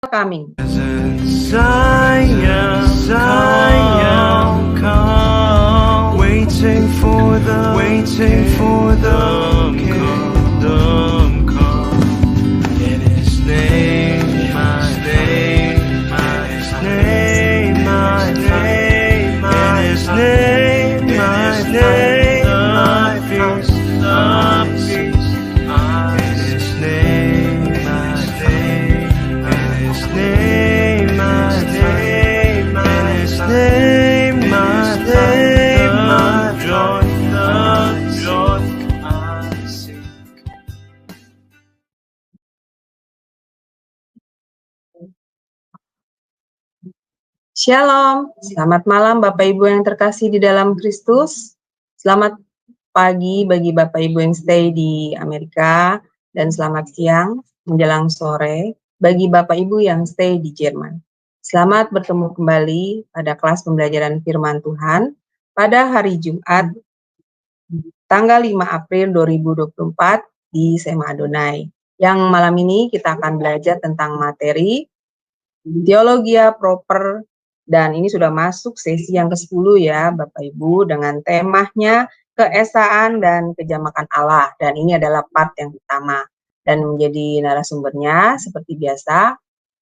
coming. Zion, waiting for the kingdom come. In His name, my name, His name, my name, His name, my name, my peace, peace. In His name, my name, His name, my name, His name, my name, my joy, the joy I seek. Shalom, selamat malam Bapak Ibu yang terkasih di dalam Kristus. Selamat pagi bagi Bapak Ibu yang stay di Amerika, dan selamat siang menjelang sore bagi Bapak Ibu yang stay di Jerman. Selamat bertemu kembali pada kelas pembelajaran firman Tuhan pada hari Jumat tanggal 5 April 2024 di Sema Adonai. Yang malam ini kita akan belajar tentang materi Teologia Proper, dan ini sudah masuk sesi yang ke-10 ya Bapak Ibu, dengan temanya keesaan dan kejamakan Allah, dan ini adalah part yang pertama, dan menjadi narasumbernya seperti biasa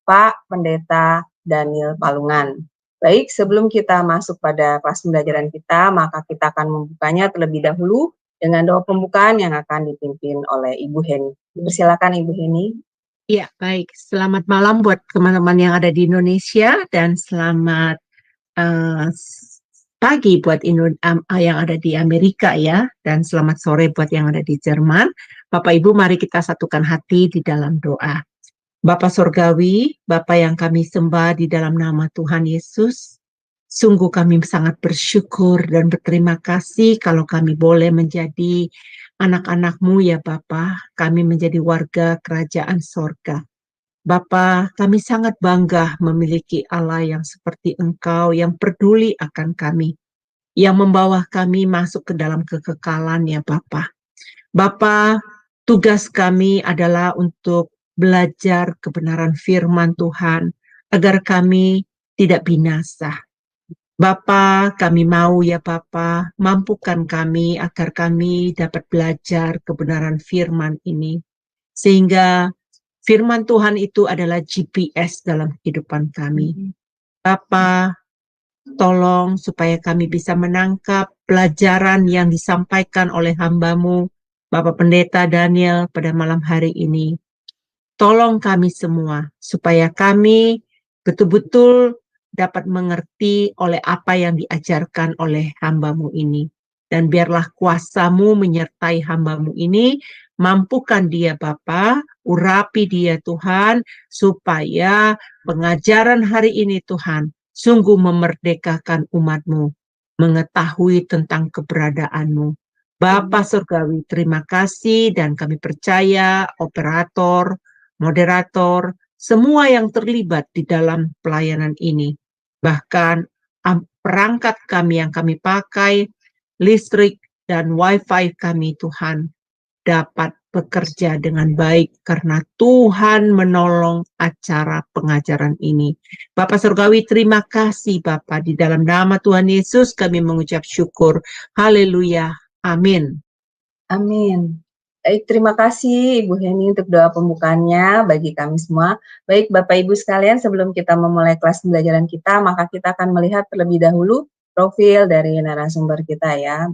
Pak Pendeta Daniel Palungan. Baik, sebelum kita masuk pada kelas pembelajaran kita, maka kita akan membukanya terlebih dahulu dengan doa pembukaan yang akan dipimpin oleh Ibu Heni. Persilakan Ibu Heni. Ya, baik. Selamat malam buat teman-teman yang ada di Indonesia, dan selamat pagi buat yang ada di Amerika ya, dan selamat sore buat yang ada di Jerman. Bapak Ibu, mari kita satukan hati di dalam doa. Bapa Surgawi, Bapa yang kami sembah di dalam nama Tuhan Yesus, sungguh kami sangat bersyukur dan berterima kasih kalau kami boleh menjadi anak-anak-Mu ya Bapa, kami menjadi warga kerajaan sorga. Bapa, kami sangat bangga memiliki Allah yang seperti Engkau, yang peduli akan kami, yang membawa kami masuk ke dalam kekekalan ya Bapa. Bapa, tugas kami adalah untuk belajar kebenaran firman Tuhan, agar kami tidak binasa. Bapa, kami mau ya Bapa, mampukan kami agar kami dapat belajar kebenaran firman ini. Sehingga firman Tuhan itu adalah GPS dalam kehidupan kami. Bapa, tolong supaya kami bisa menangkap pelajaran yang disampaikan oleh hamba-Mu, Bapak Pendeta Daniel pada malam hari ini. Tolong kami semua, supaya kami betul-betul dapat mengerti oleh apa yang diajarkan oleh hamba-Mu ini. Dan biarlah kuasa-Mu menyertai hamba-Mu ini, mampukan dia Bapa, urapi dia Tuhan, supaya pengajaran hari ini Tuhan, sungguh memerdekakan umat-Mu, mengetahui tentang keberadaan-Mu. Bapa Surgawi, terima kasih, dan kami percaya operator, moderator, semua yang terlibat di dalam pelayanan ini, bahkan perangkat kami yang kami pakai, listrik dan wifi kami Tuhan, dapat bekerja dengan baik karena Tuhan menolong acara pengajaran ini. Bapak Surgawi, terima kasih Bapak, di dalam nama Tuhan Yesus kami mengucap syukur. Haleluya. Amin. Amin. Baik, terima kasih Ibu Heni untuk doa pembukaannya bagi kami semua. Baik, Bapak Ibu sekalian, sebelum kita memulai kelas pembelajaran kita, maka kita akan melihat terlebih dahulu profil dari narasumber kita ya.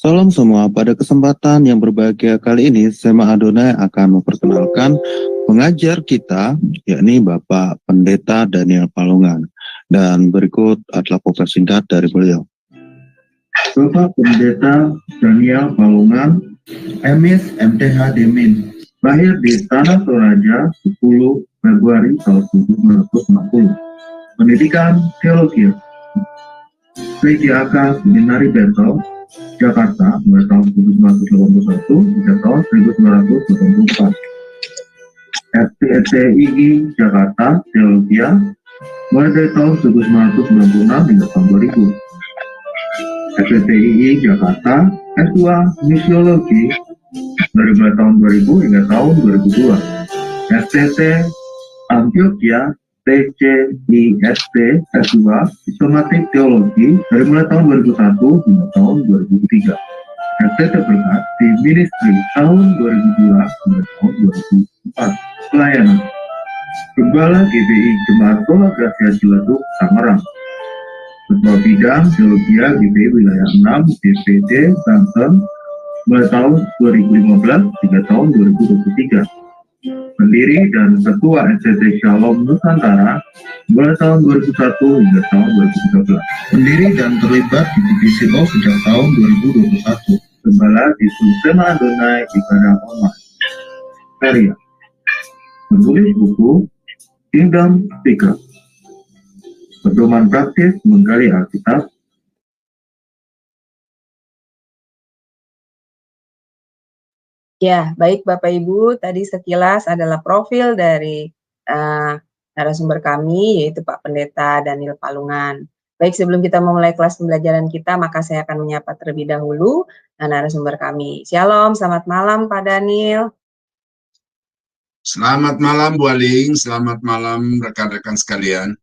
Salam semua, pada kesempatan yang berbahagia kali ini, Sema Adonai akan memperkenalkan pengajar kita, yakni Bapak Pendeta Daniel Palungan. Dan berikut adalah profil singkat dari beliau. Bapak Pendeta Daniel Palungan, MS MTH Demin, lahir di Tanah Toraja 10 Februari tahun 1960. Pendidikan Teologi, PGAK Seminari Bentel, Jakarta, mulai tahun 1981 hingga tahun 1984. FPSCII Jakarta, Teologia, mulai dari tahun 1996 hingga tahun 2000. STTII Jakarta, S2 Misiologi dari mulai tahun 2000 hingga tahun 2002. STT Antioquia TCIST S2 Sistematik Teologi dari mulai tahun 2001 hingga tahun 2003. STT Berkat di Ministry tahun 2002 hingga tahun 2004. Pelayanan Gembala GBI Jemaat Sola Gracia Ciledug, Tangerang. Ketua Bidang Teologia GBI Wilayah 6 DPD Banten mulai tahun 2015 hingga tahun 2023. Pendiri dan Ketua NCT Shalom Nusantara mulai tahun 2001 hingga tahun 2013. Pendiri dan terlibat di divisi O sejak tahun 2021. Gembala di Sulsema Adonai Ibadah Online. Karya menulis buku Kingdom Speaker. Pedoman praktis menggali Alkitab. Ya, baik Bapak Ibu, tadi sekilas adalah profil dari narasumber kami, yaitu Pak Pendeta Daniel Palungan. Baik, sebelum kita memulai kelas pembelajaran kita, maka saya akan menyapa terlebih dahulu narasumber kami. Shalom, selamat malam Pak Daniel. Selamat malam Bu Aling, selamat malam rekan-rekan sekalian.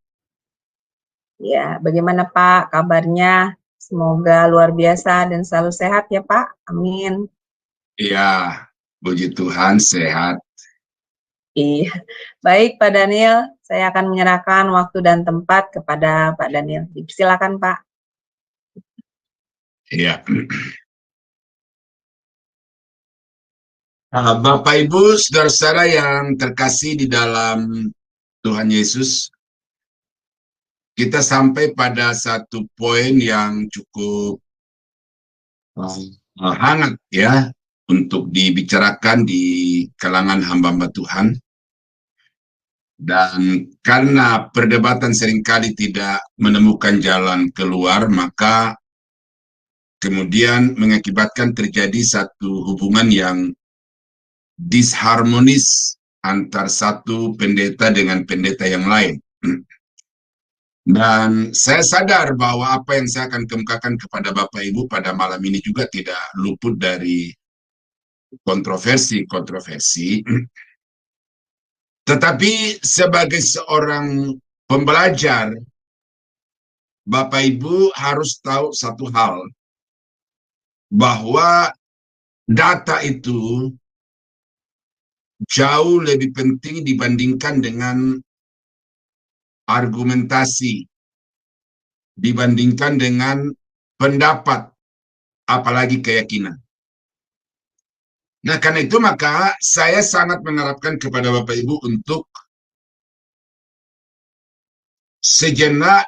Ya, bagaimana Pak kabarnya? Semoga luar biasa dan selalu sehat ya Pak. Amin. Iya, puji Tuhan sehat. Iya, baik Pak Daniel, saya akan menyerahkan waktu dan tempat kepada Pak Daniel. Silakan Pak. Iya. Bapak Ibu, saudara-saudara yang terkasih di dalam Tuhan Yesus, kita sampai pada satu poin yang cukup hangat ya untuk dibicarakan di kalangan hamba-hamba Tuhan. Dan karena perdebatan seringkali tidak menemukan jalan keluar, maka kemudian mengakibatkan terjadi satu hubungan yang disharmonis antar satu pendeta dengan pendeta yang lain. Dan saya sadar bahwa apa yang saya akan kemukakan kepada Bapak Ibu pada malam ini juga tidak luput dari kontroversi. Tetapi sebagai seorang pembelajar, Bapak Ibu harus tahu satu hal, bahwa data itu jauh lebih penting dibandingkan dengan argumentasi, dibandingkan dengan pendapat, apalagi keyakinan. Nah, karena itu maka saya sangat mengharapkan kepada Bapak Ibu untuk sejenak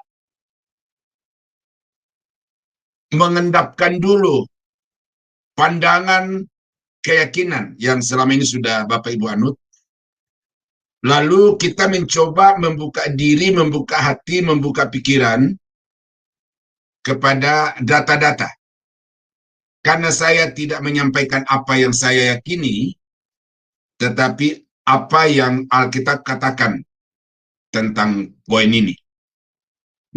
mengendapkan dulu pandangan keyakinan yang selama ini sudah Bapak Ibu anut. Lalu kita mencoba membuka diri, membuka hati, membuka pikiran kepada data-data. Karena saya tidak menyampaikan apa yang saya yakini, tetapi apa yang Alkitab katakan tentang poin ini.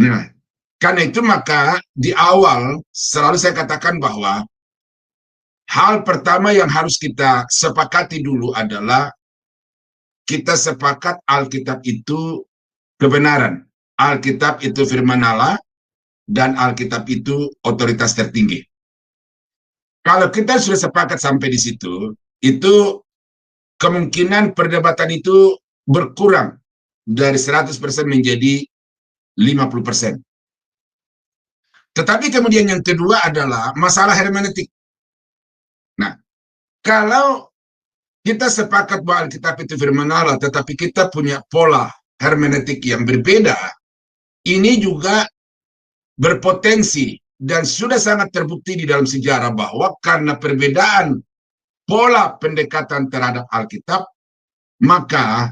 Nah, karena itu maka di awal selalu saya katakan bahwa hal pertama yang harus kita sepakati dulu adalah kita sepakat Alkitab itu kebenaran. Alkitab itu firman Allah dan Alkitab itu otoritas tertinggi. Kalau kita sudah sepakat sampai di situ, itu kemungkinan perdebatan itu berkurang dari 100% menjadi 50%. Tetapi kemudian yang kedua adalah masalah hermeneutik. Nah, kalau kita sepakat bahwa Alkitab itu firman Allah, tetapi kita punya pola hermeneutik yang berbeda, ini juga berpotensi dan sudah sangat terbukti di dalam sejarah bahwa karena perbedaan pola pendekatan terhadap Alkitab, maka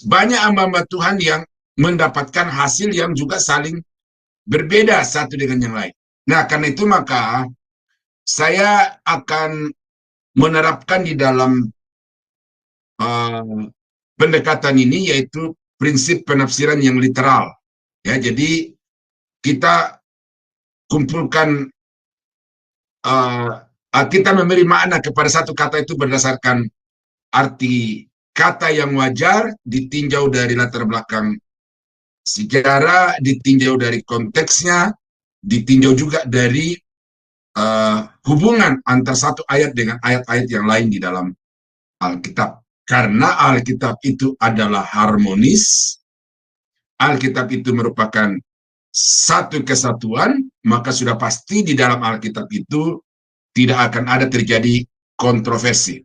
banyak hamba-hamba Tuhan yang mendapatkan hasil yang juga saling berbeda satu dengan yang lain. Nah, karena itu maka saya akan menerapkan di dalam pendekatan ini yaitu prinsip penafsiran yang literal. Ya, jadi kita kumpulkan, kita memberi makna kepada satu kata itu berdasarkan arti kata yang wajar, ditinjau dari latar belakang sejarah, ditinjau dari konteksnya, ditinjau juga dari hubungan antar satu ayat dengan ayat-ayat yang lain di dalam Alkitab. Karena Alkitab itu adalah harmonis, Alkitab itu merupakan satu kesatuan, maka sudah pasti di dalam Alkitab itu tidak akan ada terjadi kontroversi.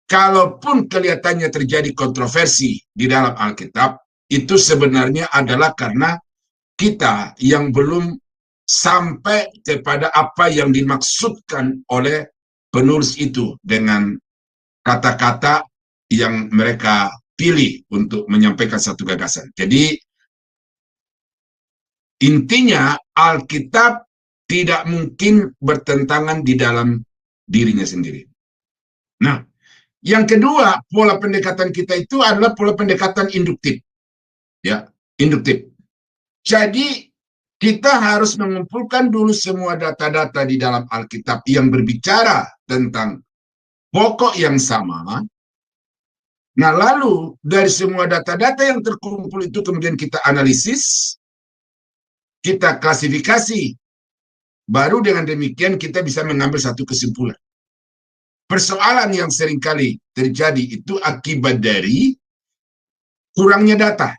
Kalaupun kelihatannya terjadi kontroversi di dalam Alkitab, itu sebenarnya adalah karena kita yang belum sampai kepada apa yang dimaksudkan oleh penulis itu dengan kata-kata yang mereka pilih untuk menyampaikan satu gagasan. Jadi intinya Alkitab tidak mungkin bertentangan di dalam dirinya sendiri. Nah, yang kedua, pola pendekatan kita itu adalah pola pendekatan induktif. Ya, induktif. Jadi kita harus mengumpulkan dulu semua data-data di dalam Alkitab yang berbicara tentang pokok yang sama. Nah, lalu dari semua data-data yang terkumpul itu kemudian kita analisis, kita klasifikasi. Baru dengan demikian kita bisa mengambil satu kesimpulan. Persoalan yang seringkali terjadi itu akibat dari kurangnya data.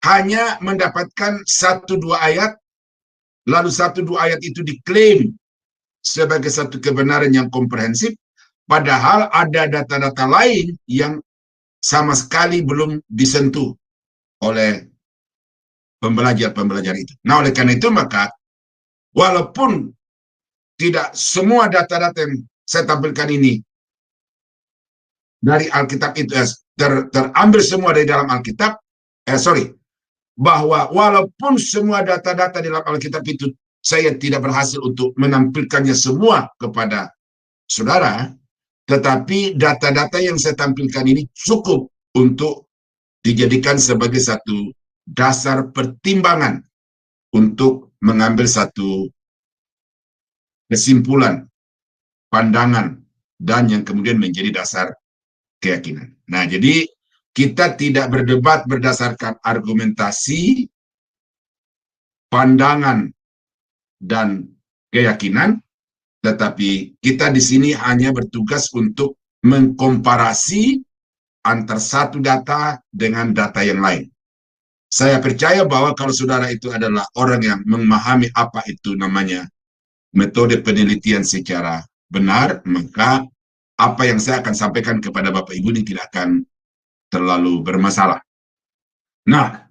Hanya mendapatkan 1-2 ayat, lalu 1-2 ayat itu diklaim sebagai satu kebenaran yang komprehensif, padahal ada data-data lain yang sama sekali belum disentuh oleh pembelajar-pembelajar itu. Nah, oleh karena itu maka walaupun tidak semua data-data yang saya tampilkan ini dari Alkitab itu terambil semua dari dalam Alkitab, bahwa walaupun semua data-data di dalam Alkitab itu saya tidak berhasil untuk menampilkannya semua kepada saudara, tetapi data-data yang saya tampilkan ini cukup untuk dijadikan sebagai satu dasar pertimbangan untuk mengambil satu kesimpulan, pandangan, dan yang kemudian menjadi dasar keyakinan. Nah, jadi kita tidak berdebat berdasarkan argumentasi, pandangan, dan keyakinan, tetapi kita di sini hanya bertugas untuk mengkomparasi antar satu data dengan data yang lain. Saya percaya bahwa kalau saudara itu adalah orang yang memahami apa itu namanya metode penelitian secara benar, maka apa yang saya akan sampaikan kepada Bapak Ibu ini tidak akan terlalu bermasalah. Nah,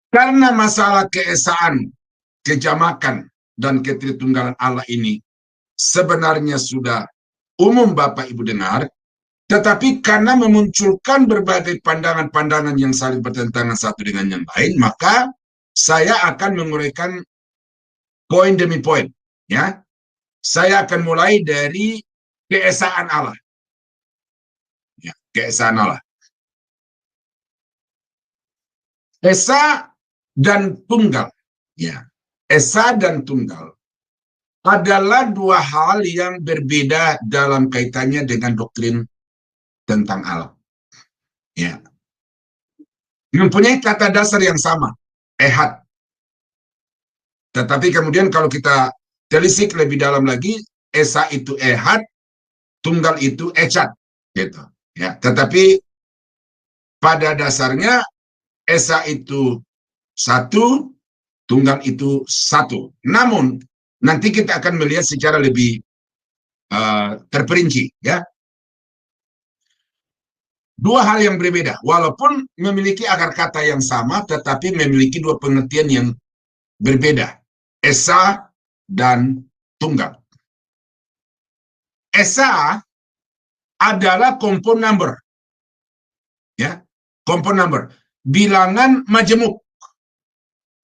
karena masalah keesaan, kejamakan, dan ketritunggalan Allah ini sebenarnya sudah umum Bapak Ibu dengar, tetapi karena memunculkan berbagai pandangan-pandangan yang saling bertentangan satu dengan yang lain, maka saya akan menguraikan poin demi poin. Ya, saya akan mulai dari keesaan Allah. Ya, keesaan Allah. Esa dan tunggal, ya, esa dan tunggal adalah dua hal yang berbeda dalam kaitannya dengan doktrin tentang Allah. Ya, mempunyai kata dasar yang sama, ehad. Tetapi kemudian kalau kita telisik lebih dalam lagi, esa itu ehad, tunggal itu echad, gitu. Ya, tetapi pada dasarnya esa itu satu, tunggal itu satu. Namun nanti kita akan melihat secara lebih terperinci, ya. Dua hal yang berbeda, walaupun memiliki akar kata yang sama, tetapi memiliki dua pengertian yang berbeda. Esa dan tunggal. Esa adalah compound number, ya, compound number, bilangan majemuk,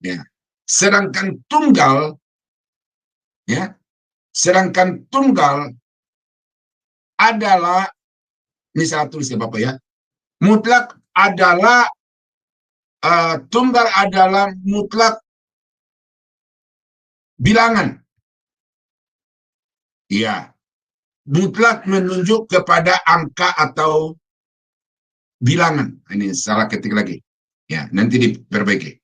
ya. Sedangkan tunggal, ya, sedangkan tunggal adalah, ini saya tulis ya Bapak ya, mutlak adalah tunggal adalah mutlak bilangan. Ya, mutlak menunjuk kepada angka atau bilangan. Ini salah ketik lagi. Ya, nanti diperbaiki.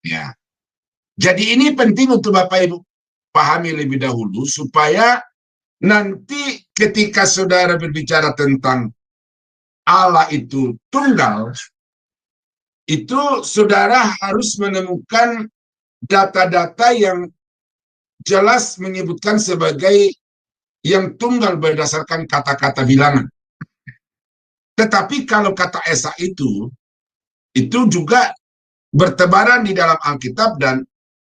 Ya. Jadi ini penting untuk Bapak Ibu pahami lebih dahulu supaya nanti ketika saudara berbicara tentang Allah itu tunggal, itu saudara harus menemukan data-data yang jelas menyebutkan sebagai yang tunggal berdasarkan kata-kata bilangan. Tetapi kalau kata esa itu juga bertebaran di dalam Alkitab, dan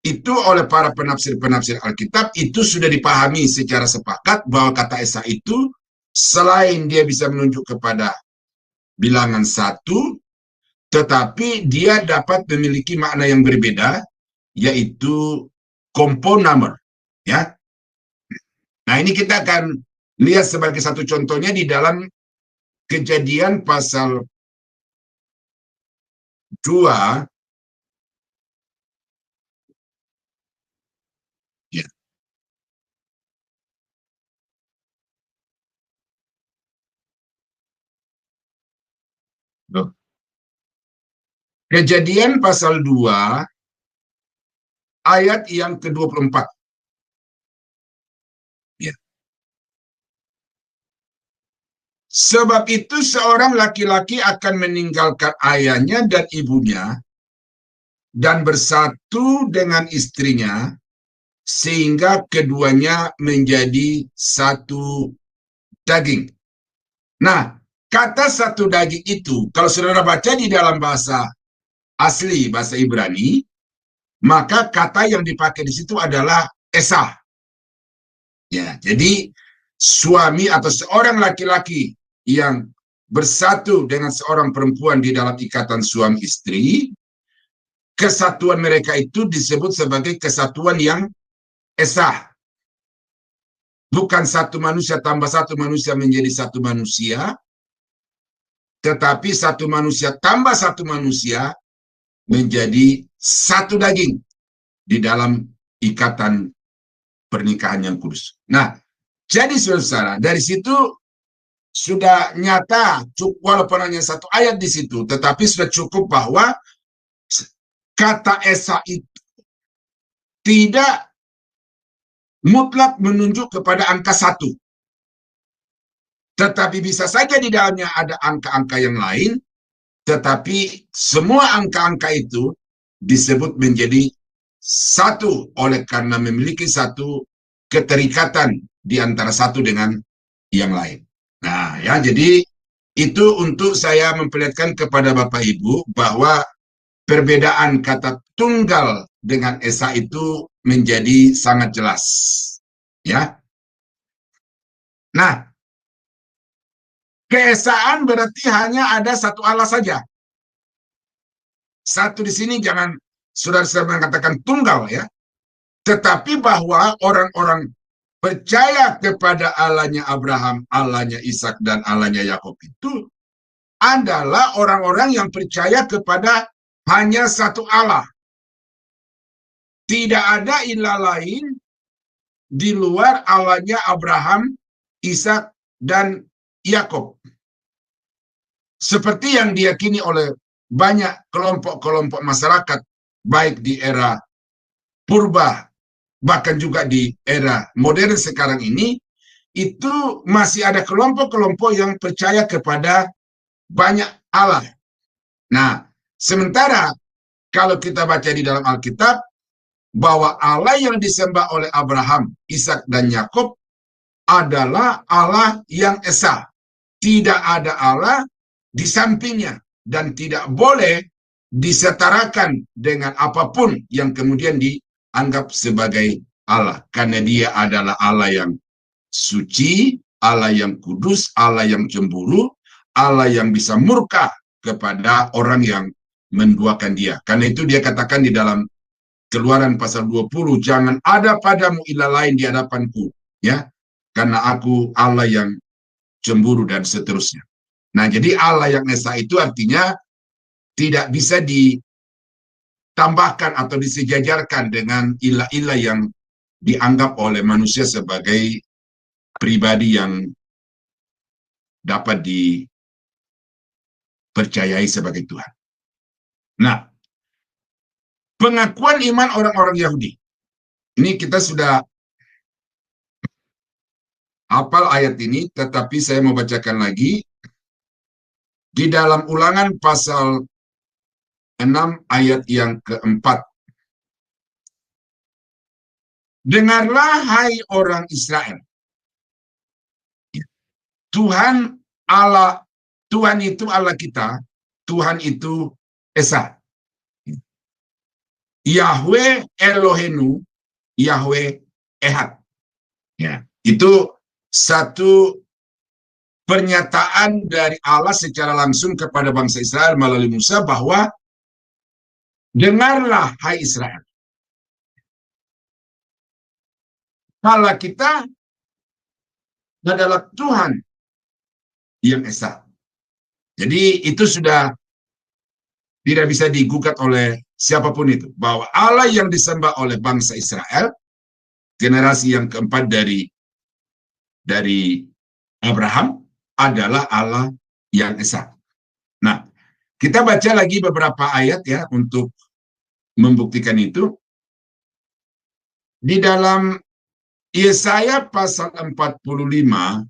itu oleh para penafsir-penafsir Alkitab itu sudah dipahami secara sepakat bahwa kata esa itu selain dia bisa menunjuk kepada bilangan satu, tetapi dia dapat memiliki makna yang berbeda, yaitu compound number. Ya. Nah, ini kita akan lihat sebagai satu contohnya di dalam Kejadian pasal 2. Ya. Kejadian pasal 2 ayat yang ke-24. Ya. Sebab itu seorang laki-laki akan meninggalkan ayahnya dan ibunya dan bersatu dengan istrinya, sehingga keduanya menjadi satu daging. Nah, kata satu daging itu, kalau saudara baca di dalam bahasa asli, bahasa Ibrani, maka kata yang dipakai di situ adalah esah. Ya, jadi suami atau seorang laki-laki yang bersatu dengan seorang perempuan di dalam ikatan suami istri, kesatuan mereka itu disebut sebagai kesatuan yang esah. Bukan satu manusia tambah satu manusia menjadi satu manusia, tetapi satu manusia tambah satu manusia menjadi satu daging di dalam ikatan pernikahan yang kudus. Nah, jadi saudara, dari situ sudah nyata, walaupun hanya satu ayat di situ, tetapi sudah cukup bahwa kata esa itu tidak mutlak menunjuk kepada angka 1. Tetapi bisa saja di dalamnya ada angka-angka yang lain, tetapi semua angka-angka itu disebut menjadi satu oleh karena memiliki satu keterikatan di antara satu dengan yang lain. Nah, ya, jadi itu untuk saya memperlihatkan kepada Bapak Ibu bahwa perbedaan kata tunggal dengan esa itu menjadi sangat jelas. Ya. Nah, keesaan berarti hanya ada satu Allah saja. Satu di sini jangan saudara-saudara mengatakan tunggal, ya. Tetapi bahwa orang-orang percaya kepada Allahnya Abraham, Allahnya Ishak, dan Allahnya Yakub itu adalah orang-orang yang percaya kepada hanya satu Allah. Tidak ada ilah lain di luar Allahnya Abraham, Ishak, dan Yakub. Seperti yang diyakini oleh banyak kelompok-kelompok masyarakat, baik di era purba, bahkan juga di era modern sekarang ini, itu masih ada kelompok-kelompok yang percaya kepada banyak Allah. Nah, sementara kalau kita baca di dalam Alkitab, bahwa Allah yang disembah oleh Abraham, Ishak, dan Yakub adalah Allah yang esa. Tidak ada Allah di sampingnya, dan tidak boleh disetarakan dengan apapun yang kemudian dianggap sebagai Allah, karena dia adalah Allah yang suci, Allah yang kudus, Allah yang cemburu, Allah yang bisa murka kepada orang yang menduakan dia. Karena itu dia katakan di dalam Keluaran pasal 20, jangan ada padamu ilah lain di hadapanku, ya, karena aku Allah yang cemburu, dan seterusnya. Nah, jadi Allah yang esa itu artinya tidak bisa ditambahkan atau disejajarkan dengan ilah-ilah yang dianggap oleh manusia sebagai pribadi yang dapat dipercayai sebagai Tuhan. Nah, pengakuan iman orang-orang Yahudi. Ini kita sudah hafal ayat ini, tetapi saya mau bacakan lagi. Di dalam Ulangan pasal 6 ayat yang keempat. Dengarlah hai orang Israel. Tuhan Allah, Tuhan itu Allah kita, Tuhan itu Esa. Yahweh Elohenu, Yahweh Ehad. Ya, itu satu pernyataan dari Allah secara langsung kepada bangsa Israel melalui Musa bahwa dengarlah hai Israel. Allah kita adalah Tuhan yang Esa. Jadi itu sudah tidak bisa digugat oleh siapapun itu. Bahwa Allah yang disembah oleh bangsa Israel, generasi yang keempat dari Abraham, adalah Allah yang Esa. Nah, kita baca lagi beberapa ayat ya untuk membuktikan itu. Di dalam Yesaya pasal 45,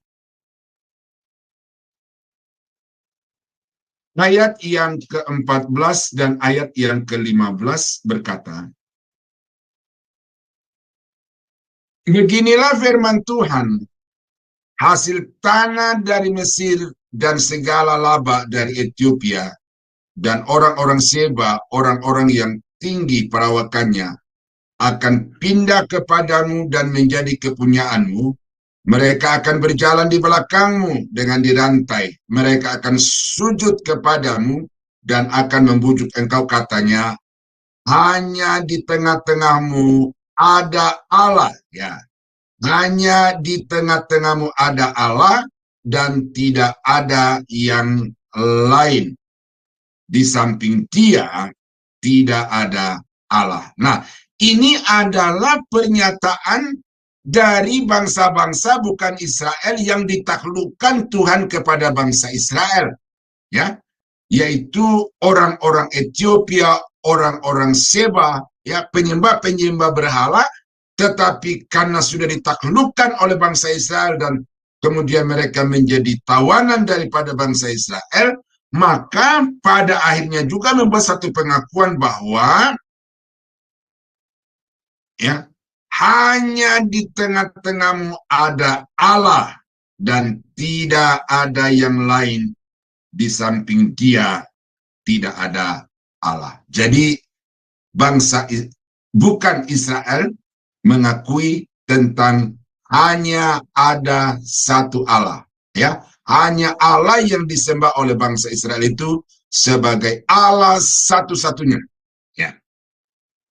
ayat yang ke-14 dan ayat yang ke-15 berkata, beginilah firman Tuhan, hasil tanah dari Mesir dan segala laba dari Ethiopia, dan orang-orang Seba, orang-orang yang tinggi perawakannya, akan pindah kepadamu dan menjadi kepunyaanmu. Mereka akan berjalan di belakangmu dengan dirantai. Mereka akan sujud kepadamu dan akan membujuk engkau, katanya, hanya di tengah-tengahmu ada Allah. Ya, hanya di tengah-tengahmu ada Allah dan tidak ada yang lain. Di samping Dia tidak ada Allah. Nah, ini adalah pernyataan dari bangsa-bangsa bukan Israel yang ditaklukkan Tuhan kepada bangsa Israel, ya, yaitu orang-orang Ethiopia, orang-orang Seba, ya, penyembah-penyembah berhala, tetapi karena sudah ditaklukkan oleh bangsa Israel dan kemudian mereka menjadi tawanan daripada bangsa Israel, maka pada akhirnya juga membuat satu pengakuan bahwa ya, hanya di tengah-tengahmu ada Allah dan tidak ada yang lain, di samping Dia tidak ada Allah. Jadi bangsa bukan Israel mengakui tentang hanya ada satu Allah, ya. Hanya Allah yang disembah oleh bangsa Israel itu sebagai Allah satu-satunya. Ya.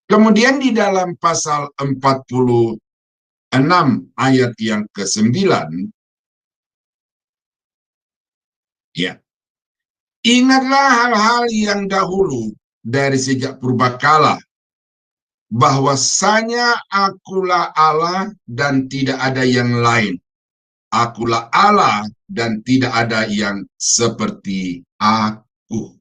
Kemudian di dalam pasal 46 ayat yang ke-9, ya, ingatlah hal-hal yang dahulu dari sejak purbakala, bahwasanya akulah Allah dan tidak ada yang lain. Akulah Allah dan tidak ada yang seperti aku.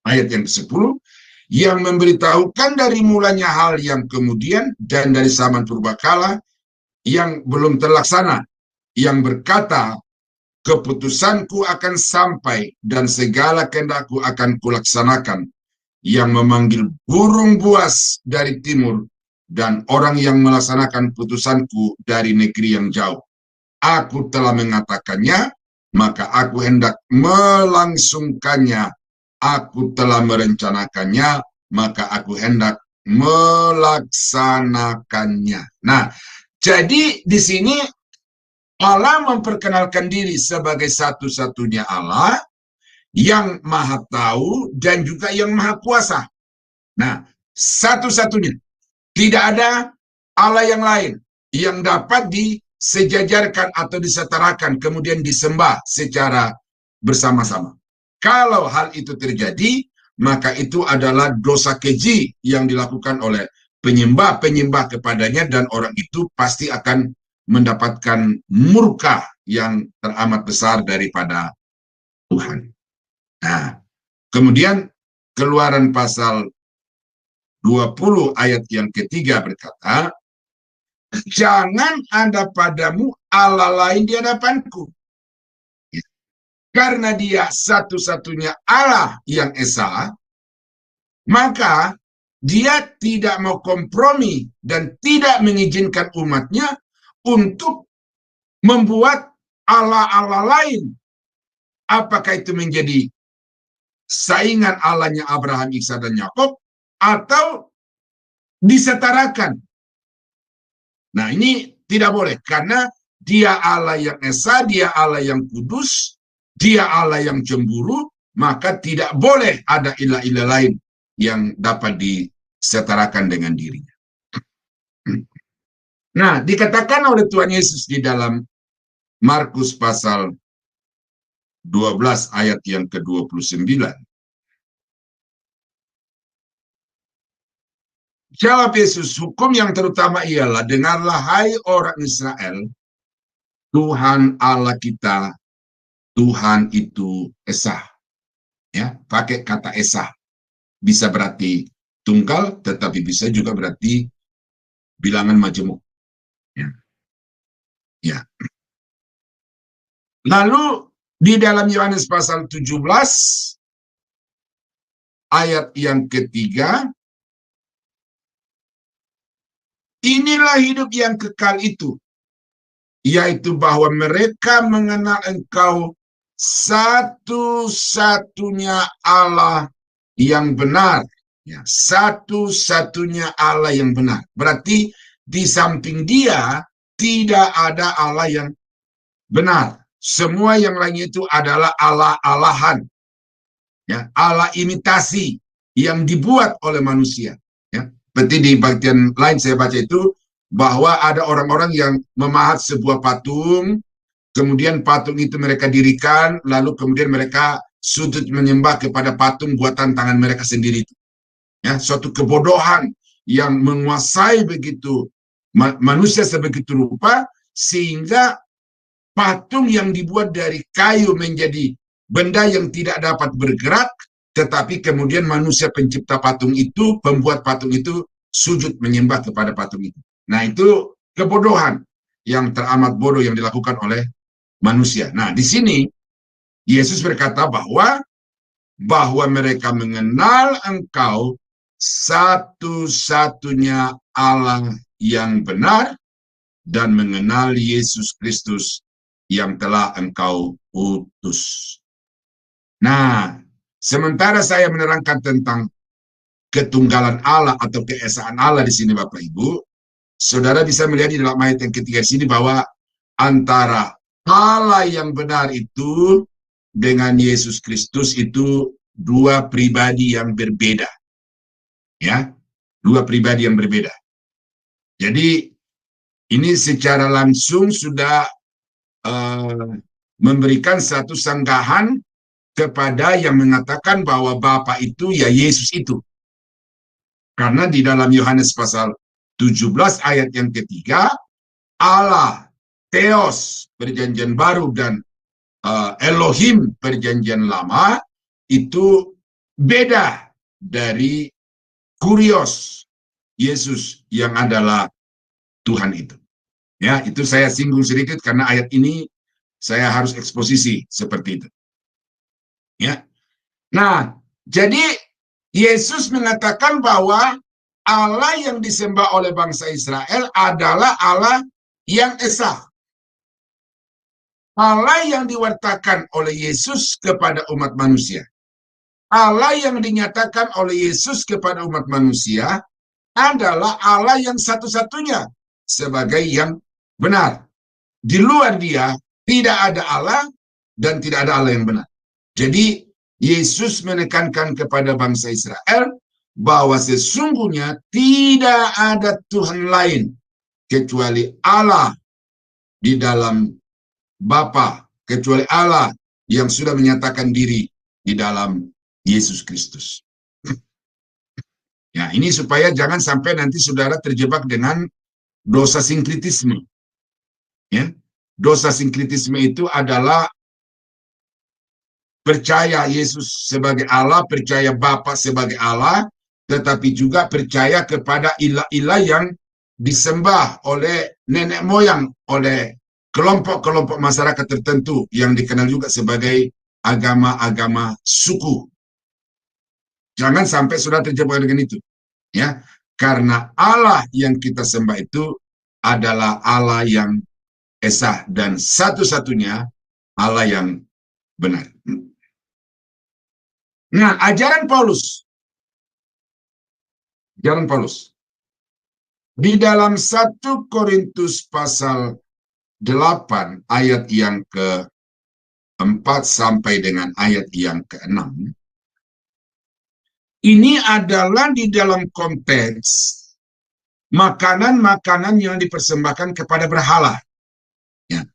Ayat yang ke-10, yang memberitahukan dari mulanya hal yang kemudian dan dari zaman purbakala yang belum terlaksana, yang berkata, keputusanku akan sampai dan segala kehendakku akan kulaksanakan, yang memanggil burung buas dari timur dan orang yang melaksanakan putusanku dari negeri yang jauh. Aku telah mengatakannya, maka aku hendak melangsungkannya. Aku telah merencanakannya, maka aku hendak melaksanakannya. Nah, jadi di sini Allah memperkenalkan diri sebagai satu-satunya Allah yang Maha Tahu dan juga yang Maha Kuasa. Nah, satu-satunya. Tidak ada Allah yang lain yang dapat disejajarkan atau disetarakan kemudian disembah secara bersama-sama. Kalau hal itu terjadi, maka itu adalah dosa keji yang dilakukan oleh penyembah-penyembah kepadanya, dan orang itu pasti akan mendapatkan murka yang teramat besar daripada Tuhan. Nah, kemudian Keluaran pasal 20 ayat yang ketiga berkata, jangan ada padamu Allah lain di hadapanku. Karena dia satu-satunya Allah yang esa, maka dia tidak mau kompromi dan tidak mengizinkan umatnya untuk membuat Allah-Allah lain. Apakah itu menjadi saingan Allahnya Abraham, Ishak, dan Yakub, atau disetarakan. Nah, ini tidak boleh, karena dia Allah yang esa, dia Allah yang kudus, dia Allah yang cemburu, maka tidak boleh ada ilah-ilah lain yang dapat disetarakan dengan dirinya. Nah, dikatakan oleh Tuhan Yesus di dalam Markus pasal 12 ayat yang ke-29. Jawab Yesus, hukum yang terutama ialah, dengarlah hai orang Israel, Tuhan Allah kita, Tuhan itu esa. Ya, pakai kata esa. Bisa berarti tunggal, tetapi bisa juga berarti bilangan majemuk. Ya. Ya. Lalu di dalam Yohanes pasal 17 ayat yang ketiga, inilah hidup yang kekal itu, yaitu bahwa mereka mengenal Engkau satu-satunya Allah yang benar. Ya, satu-satunya Allah yang benar. Berarti di samping dia tidak ada Allah yang benar. Semua yang lain itu adalah Allah-Allahan. Ya, Allah imitasi yang dibuat oleh manusia. Ya. Seperti di bagian lain saya baca itu, bahwa ada orang-orang yang memahat sebuah patung, kemudian patung itu mereka dirikan, lalu kemudian mereka sujud menyembah kepada patung buatan tangan mereka sendiri itu. Ya, suatu kebodohan yang menguasai begitu manusia sebegitu rupa, sehingga patung yang dibuat dari kayu menjadi benda yang tidak dapat bergerak, tetapi kemudian manusia pencipta patung itu, pembuat patung itu, sujud menyembah kepada patung itu. Nah, itu kebodohan yang teramat bodoh yang dilakukan oleh manusia. Nah, di sini Yesus berkata bahwa mereka mengenal Engkau satu-satunya Allah yang benar, dan mengenal Yesus Kristus yang telah Engkau utus. Nah, sementara saya menerangkan tentang ketunggalan Allah atau keesaan Allah di sini, Bapak Ibu, saudara bisa melihat di dalam ayat yang ketiga sini bahwa antara Allah yang benar itu dengan Yesus Kristus itu dua pribadi yang berbeda. Ya, dua pribadi yang berbeda. Jadi ini secara langsung sudah memberikan satu sanggahan kepada yang mengatakan bahwa Bapa itu ya Yesus itu. Karena di dalam Yohanes pasal 17 ayat yang ketiga, Allah, Theos, perjanjian baru, dan Elohim, perjanjian lama, itu beda dari Kurios, Yesus yang adalah Tuhan itu. Ya, itu saya singgung sedikit karena ayat ini saya harus eksposisi seperti itu. Ya. Nah, jadi Yesus mengatakan bahwa Allah yang disembah oleh bangsa Israel adalah Allah yang esa. Allah yang diwartakan oleh Yesus kepada umat manusia. Allah yang dinyatakan oleh Yesus kepada umat manusia adalah Allah yang satu-satunya sebagai yang benar. Di luar dia tidak ada Allah dan tidak ada Allah yang benar. Jadi Yesus menekankan kepada bangsa Israel bahwa sesungguhnya tidak ada Tuhan lain kecuali Allah di dalam Bapa, kecuali Allah yang sudah menyatakan diri di dalam Yesus Kristus. Ya, ini supaya jangan sampai nanti saudara terjebak dengan dosa sinkritisme. Ya, dosa sinkritisme itu adalah percaya Yesus sebagai Allah, percaya Bapa sebagai Allah, tetapi juga percaya kepada ilah-ilah yang disembah oleh nenek moyang, oleh kelompok-kelompok masyarakat tertentu yang dikenal juga sebagai agama-agama suku. Jangan sampai sudah terjebak dengan itu, ya. Karena Allah yang kita sembah itu adalah Allah yang esa dan satu-satunya Allah yang benar. Nah, ajaran Paulus di dalam 1 Korintus pasal 8 ayat yang ke-4 sampai dengan ayat yang ke-6, ini adalah di dalam konteks makanan-makanan yang dipersembahkan kepada berhala. Ya.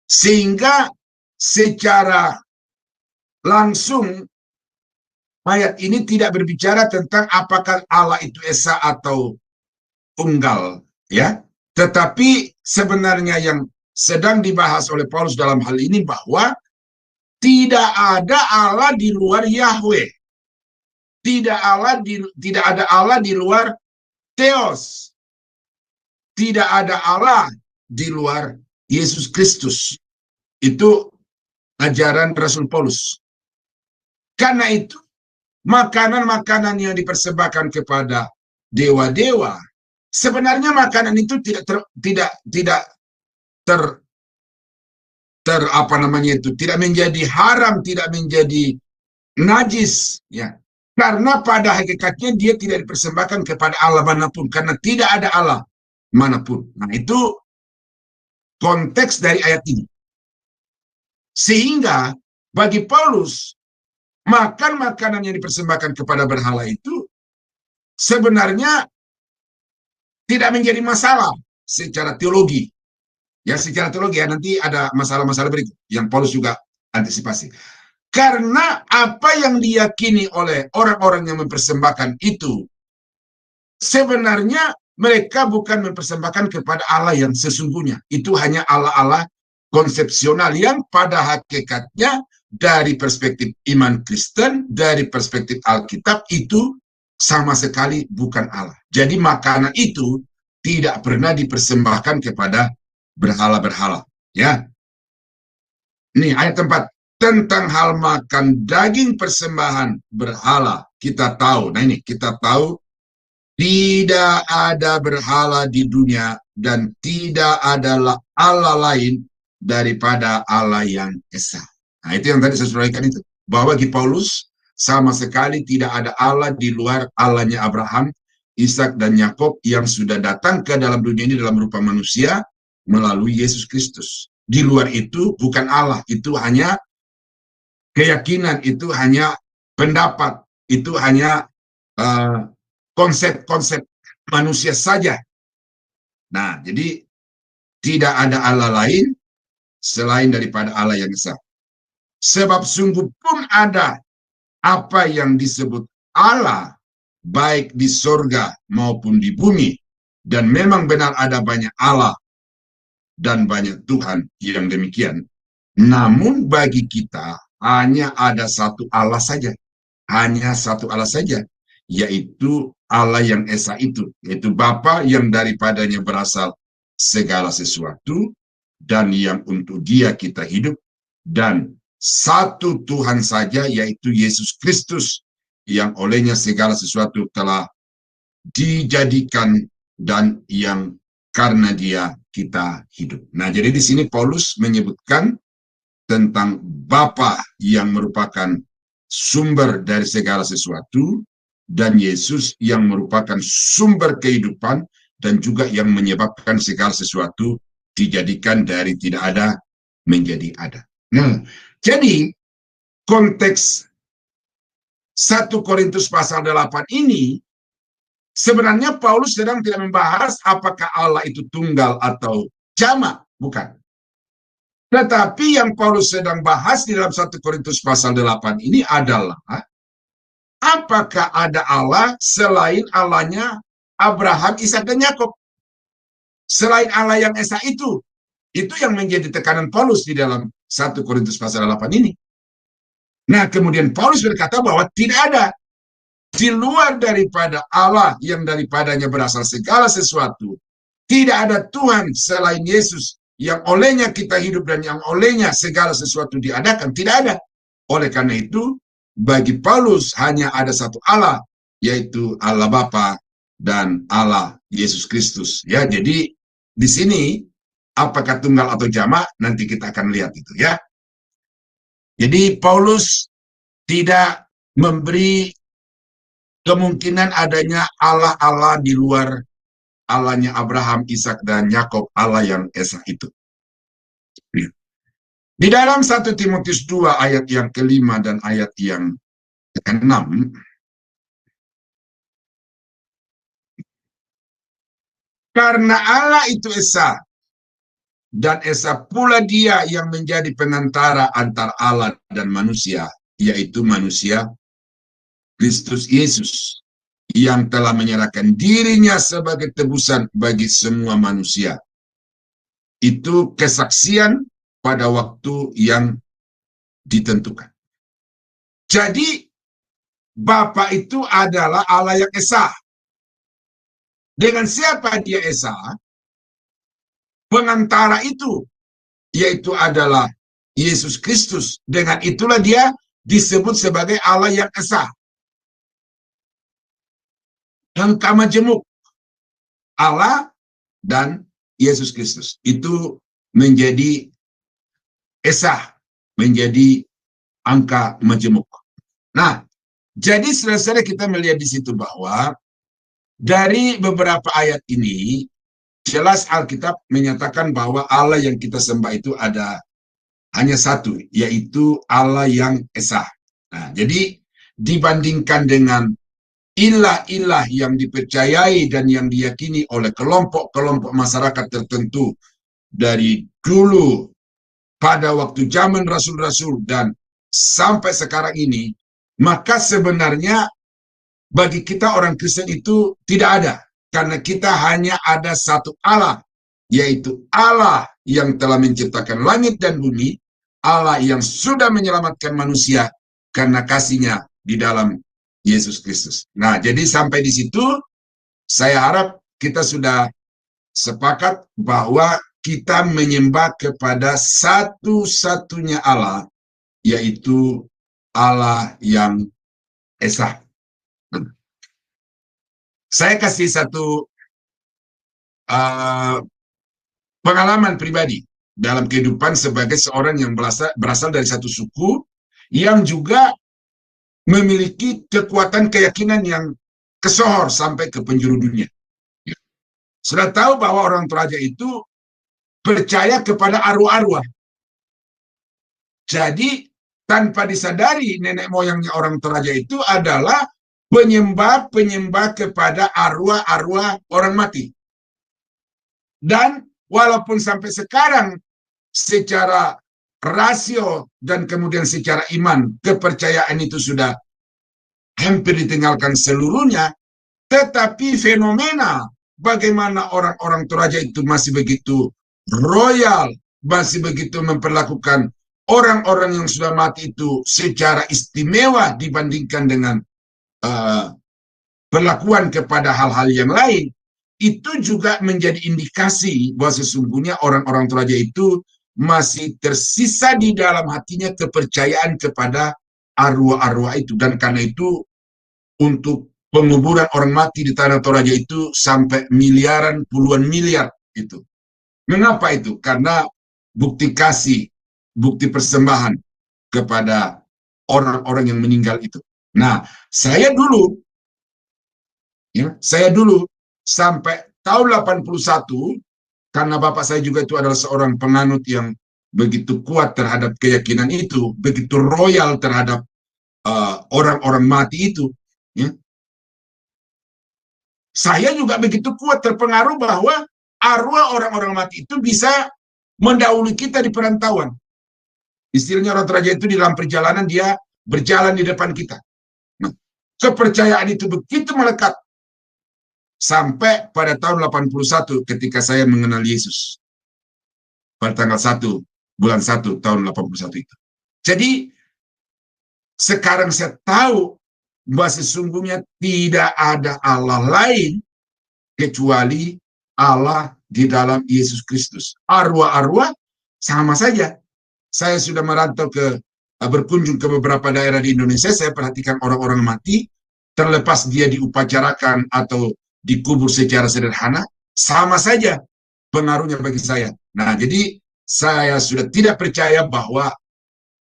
Sehingga secara langsung ayat ini tidak berbicara tentang apakah Allah itu esa atau tunggal, ya. Tetapi sebenarnya yang sedang dibahas oleh Paulus dalam hal ini bahwa tidak ada Allah di luar Yahweh. Tidak ada Allah di luar Theos. Tidak ada Allah di luar Yesus Kristus. Itu ajaran Rasul Paulus. Karena itu, makanan-makanan yang dipersembahkan kepada dewa-dewa, sebenarnya makanan itu tidak menjadi haram, tidak menjadi najis, ya. Karena pada hakikatnya dia tidak dipersembahkan kepada Allah manapun, karena tidak ada Allah manapun. Nah, itu konteks dari ayat ini. Sehingga bagi Paulus, makan makanan yang dipersembahkan kepada berhala itu sebenarnya tidak menjadi masalah secara teologi. Ya, secara teologi ya, nanti ada masalah-masalah berikut yang Paulus juga antisipasi. Karena apa yang diyakini oleh orang-orang yang mempersembahkan itu, sebenarnya mereka bukan mempersembahkan kepada Allah yang sesungguhnya. Itu hanya Allah-Allah konsepsional yang pada hakikatnya dari perspektif iman Kristen, dari perspektif Alkitab itu sama sekali bukan Allah. Jadi makanan itu tidak pernah dipersembahkan kepada berhala-berhala. Ya. Ini ayat 4. Tentang hal makan daging persembahan berhala, kita tahu. Nah ini, kita tahu tidak ada berhala di dunia dan tidak ada Allah lain daripada Allah yang esa. Nah itu yang tadi saya sampaikan itu. Bahwa bagi Paulus sama sekali tidak ada Allah di luar Allahnya Abraham, Ishak dan Yakub yang sudah datang ke dalam dunia ini dalam rupa manusia melalui Yesus Kristus. Di luar itu bukan Allah, itu hanya keyakinan, itu hanya pendapat, itu hanya konsep-konsep manusia saja. Nah, jadi tidak ada Allah lain selain daripada Allah yang esa. Sebab sungguh pun ada apa yang disebut Allah, baik di sorga maupun di bumi. Dan memang benar ada banyak Allah dan banyak Tuhan yang demikian. Namun bagi kita hanya ada satu Allah saja. Hanya satu Allah saja. Yaitu Allah yang esa itu. Yaitu Bapa yang daripadanya berasal segala sesuatu. Dan yang untuk dia kita hidup. Dan satu Tuhan saja yaitu Yesus Kristus. Yang olehnya segala sesuatu telah dijadikan. Dan yang karena dia kita hidup. Nah, jadi di sini Paulus menyebutkan tentang Bapa yang merupakan sumber dari segala sesuatu dan Yesus yang merupakan sumber kehidupan dan juga yang menyebabkan segala sesuatu dijadikan dari tidak ada menjadi ada. Nah, jadi konteks 1 Korintus pasal 8 ini sebenarnya Paulus sedang tidak membahas apakah Allah itu tunggal atau jamak, bukan. Tetapi yang Paulus sedang bahas di dalam 1 Korintus pasal 8 ini adalah apakah ada Allah selain Allahnya Abraham, Ishak, dan Yakub? Selain Allah yang Esa itu yang menjadi tekanan Paulus di dalam 1 Korintus pasal 8 ini. Nah, kemudian Paulus berkata bahwa tidak ada di luar daripada Allah yang daripadanya berasal segala sesuatu. Tidak ada Tuhan selain Yesus yang olehnya kita hidup dan yang olehnya segala sesuatu diadakan. Tidak ada. Oleh karena itu, bagi Paulus hanya ada satu Allah, yaitu Allah Bapa dan Allah Yesus Kristus. Ya, jadi di sini apakah tunggal atau jamak nanti kita akan lihat itu ya. Jadi Paulus tidak memberi kemungkinan adanya Allah-Allah di luar Allahnya Abraham, Ishak, dan Yakub, Allah yang Esa itu. Di dalam 1 Timotius 2 ayat yang kelima dan ayat yang keenam, karena Allah itu Esa, dan Esa pula dia yang menjadi pengantara antar Allah dan manusia, yaitu manusia Kristus Yesus, yang telah menyerahkan dirinya sebagai tebusan bagi semua manusia. Itu kesaksian pada waktu yang ditentukan. Jadi, Bapa itu adalah Allah yang Esa. Dengan siapa dia Esa? Pengantara itu, yaitu adalah Yesus Kristus. Dengan itulah dia disebut sebagai Allah yang Esa. Angka majemuk Allah dan Yesus Kristus. Itu menjadi Esa, menjadi angka majemuk. Nah, jadi selesai kita melihat di situ bahwa dari beberapa ayat ini, jelas Alkitab menyatakan bahwa Allah yang kita sembah itu ada hanya satu, yaitu Allah yang Esa. Nah, jadi dibandingkan dengan ilah-ilah yang dipercayai dan yang diyakini oleh kelompok-kelompok masyarakat tertentu dari dulu pada waktu zaman rasul-rasul dan sampai sekarang ini, maka sebenarnya bagi kita orang Kristen itu tidak ada. Karena kita hanya ada satu Allah, yaitu Allah yang telah menciptakan langit dan bumi, Allah yang sudah menyelamatkan manusia karena kasih-Nya di dalam Yesus Kristus. Nah, jadi sampai di situ, saya harap kita sudah sepakat bahwa kita menyembah kepada satu-satunya Allah, yaitu Allah yang Esa. Saya kasih satu pengalaman pribadi dalam kehidupan sebagai seorang yang berasal dari satu suku yang juga memiliki kekuatan keyakinan yang kesohor sampai ke penjuru dunia. Sudah tahu bahwa orang Toraja itu percaya kepada arwah-arwah. Jadi tanpa disadari nenek moyangnya orang Toraja itu adalah penyembah-penyembah kepada arwah-arwah orang mati. Dan walaupun sampai sekarang secara rasio dan kemudian secara iman, kepercayaan itu sudah hampir ditinggalkan seluruhnya, tetapi fenomena bagaimana orang-orang Toraja itu masih begitu royal, masih begitu memperlakukan orang-orang yang sudah mati itu secara istimewa dibandingkan dengan perlakuan kepada hal-hal yang lain, itu juga menjadi indikasi bahwa sesungguhnya orang-orang Toraja itu masih tersisa di dalam hatinya kepercayaan kepada arwah-arwah itu. Dan karena itu untuk penguburan orang mati di tanah Toraja itu sampai miliaran, puluhan miliar itu. Mengapa itu? Karena bukti kasih, bukti persembahan kepada orang-orang yang meninggal itu. Nah, saya dulu sampai tahun 81, karena bapak saya juga itu adalah seorang penganut yang begitu kuat terhadap keyakinan itu, begitu royal terhadap orang-orang mati itu. Ya. Saya juga begitu kuat terpengaruh bahwa arwah orang-orang mati itu bisa mendahului kita di perantauan. Istilahnya orang Toraja itu di dalam perjalanan dia berjalan di depan kita. Nah, kepercayaan itu begitu melekat sampai pada tahun 81 ketika saya mengenal Yesus. Pada tanggal 1 bulan 1 tahun 81 itu. Jadi sekarang saya tahu bahwa sesungguhnya tidak ada Allah lain kecuali Allah di dalam Yesus Kristus. Arwah-arwah sama saja. Saya sudah merantau berkunjung ke beberapa daerah di Indonesia, saya perhatikan orang-orang mati, terlepas dia diupacarakan atau dikubur secara sederhana, sama saja pengaruhnya bagi saya. Nah, jadi saya sudah tidak percaya bahwa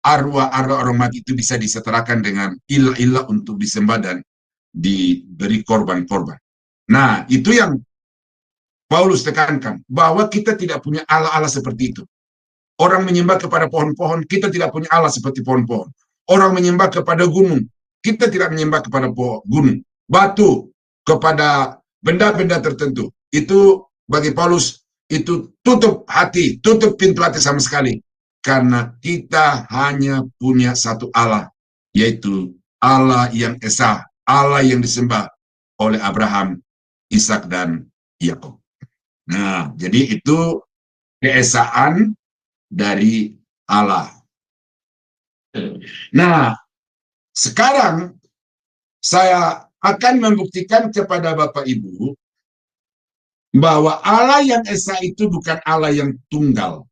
arwah-arwah orang mati itu bisa disetarakan dengan ilah-ilah untuk disembah dan diberi korban-korban. Nah, itu yang Paulus tekankan, bahwa kita tidak punya Allah-Allah seperti itu. Orang menyembah kepada pohon-pohon, kita tidak punya Allah seperti pohon-pohon. Orang menyembah kepada gunung, kita tidak menyembah kepada gunung. Batu, kepada benda-benda tertentu. Itu bagi Paulus, itu tutup hati, tutup pintu hati sama sekali. Karena kita hanya punya satu Allah, yaitu Allah yang esa, Allah yang disembah oleh Abraham, Ishak, dan Yakub. Nah, jadi itu keesaan dari Allah. Nah, sekarang saya akan membuktikan kepada Bapak Ibu bahwa Allah yang esa itu bukan Allah yang tunggal.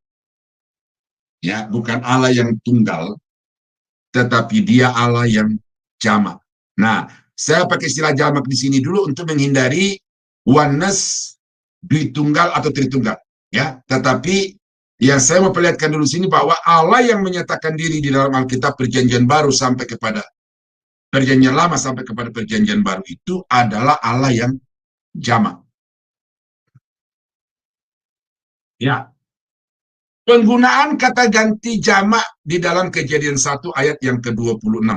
Ya, bukan Allah yang tunggal, tetapi dia Allah yang jamak. Nah, saya pakai istilah jamak di sini dulu untuk menghindari oneness, Dwitunggal atau Tritunggal. Ya, tetapi yang saya mau perlihatkan dulu sini bahwa Allah yang menyatakan diri di dalam Alkitab Perjanjian Baru sampai kepada Perjanjian Lama sampai kepada Perjanjian Baru itu adalah Allah yang jamak. Ya. Penggunaan kata ganti jamak di dalam Kejadian 1 ayat yang ke-26.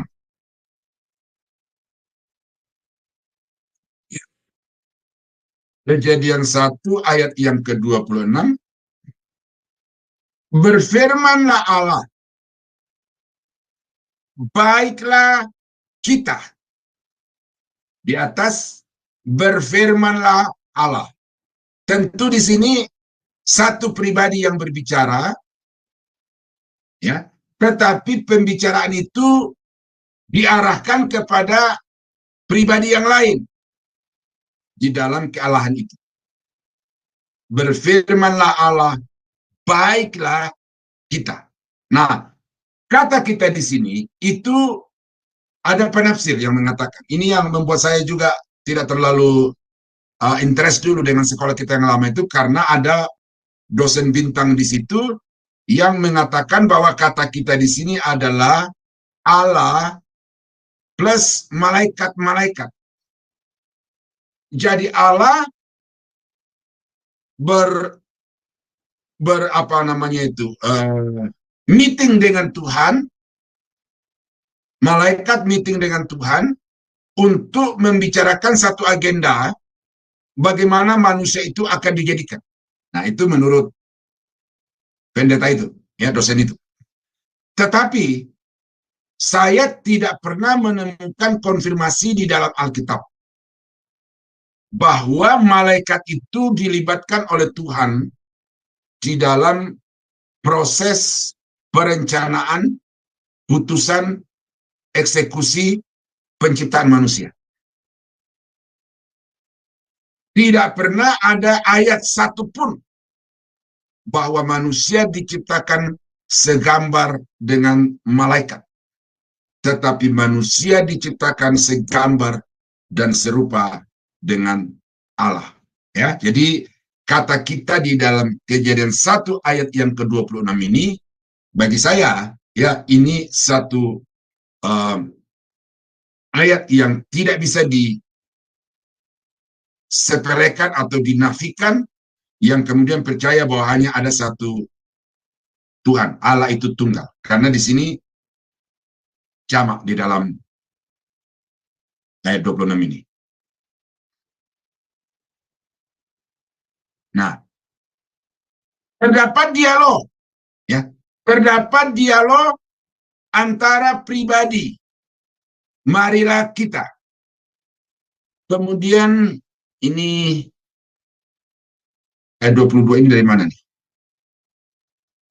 Ya. Kejadian 1 ayat yang ke-26. Berfirmanlah Allah, baiklah kita. Di atas, berfirmanlah Allah. Tentu di sini satu pribadi yang berbicara, ya, tetapi pembicaraan itu diarahkan kepada pribadi yang lain di dalam kealahan itu. Berfirmanlah Allah, baiklah kita. Nah, kata kita di sini itu ada penafsir yang mengatakan. Ini yang membuat saya juga tidak terlalu interest dulu dengan sekolah kita yang lama itu, karena ada dosen bintang di situ yang mengatakan bahwa kata kita di sini adalah Allah plus malaikat-malaikat. Jadi Allah meeting dengan Tuhan, malaikat meeting dengan Tuhan untuk membicarakan satu agenda bagaimana manusia itu akan dijadikan. Nah, itu menurut pendeta itu, ya, dosen itu. Tetapi saya tidak pernah menemukan konfirmasi di dalam Alkitab bahwa malaikat itu dilibatkan oleh Tuhan di dalam proses perencanaan, putusan, eksekusi, penciptaan manusia. Tidak pernah ada ayat satupun bahwa manusia diciptakan segambar dengan malaikat. Tetapi manusia diciptakan segambar dan serupa dengan Allah. Ya, jadi kata kita di dalam Kejadian 1 ayat yang ke-26 ini, bagi saya, ya, ini satu ayat yang tidak bisa disepelekan atau dinafikan, yang kemudian percaya bahwa hanya ada satu Tuhan, Allah itu tunggal. Karena di sini jamak di dalam ayat 26 ini. Nah, terdapat dialog, ya, terdapat dialog antara pribadi. Marilah kita, Kemudian ini 22 ini dari mana nih?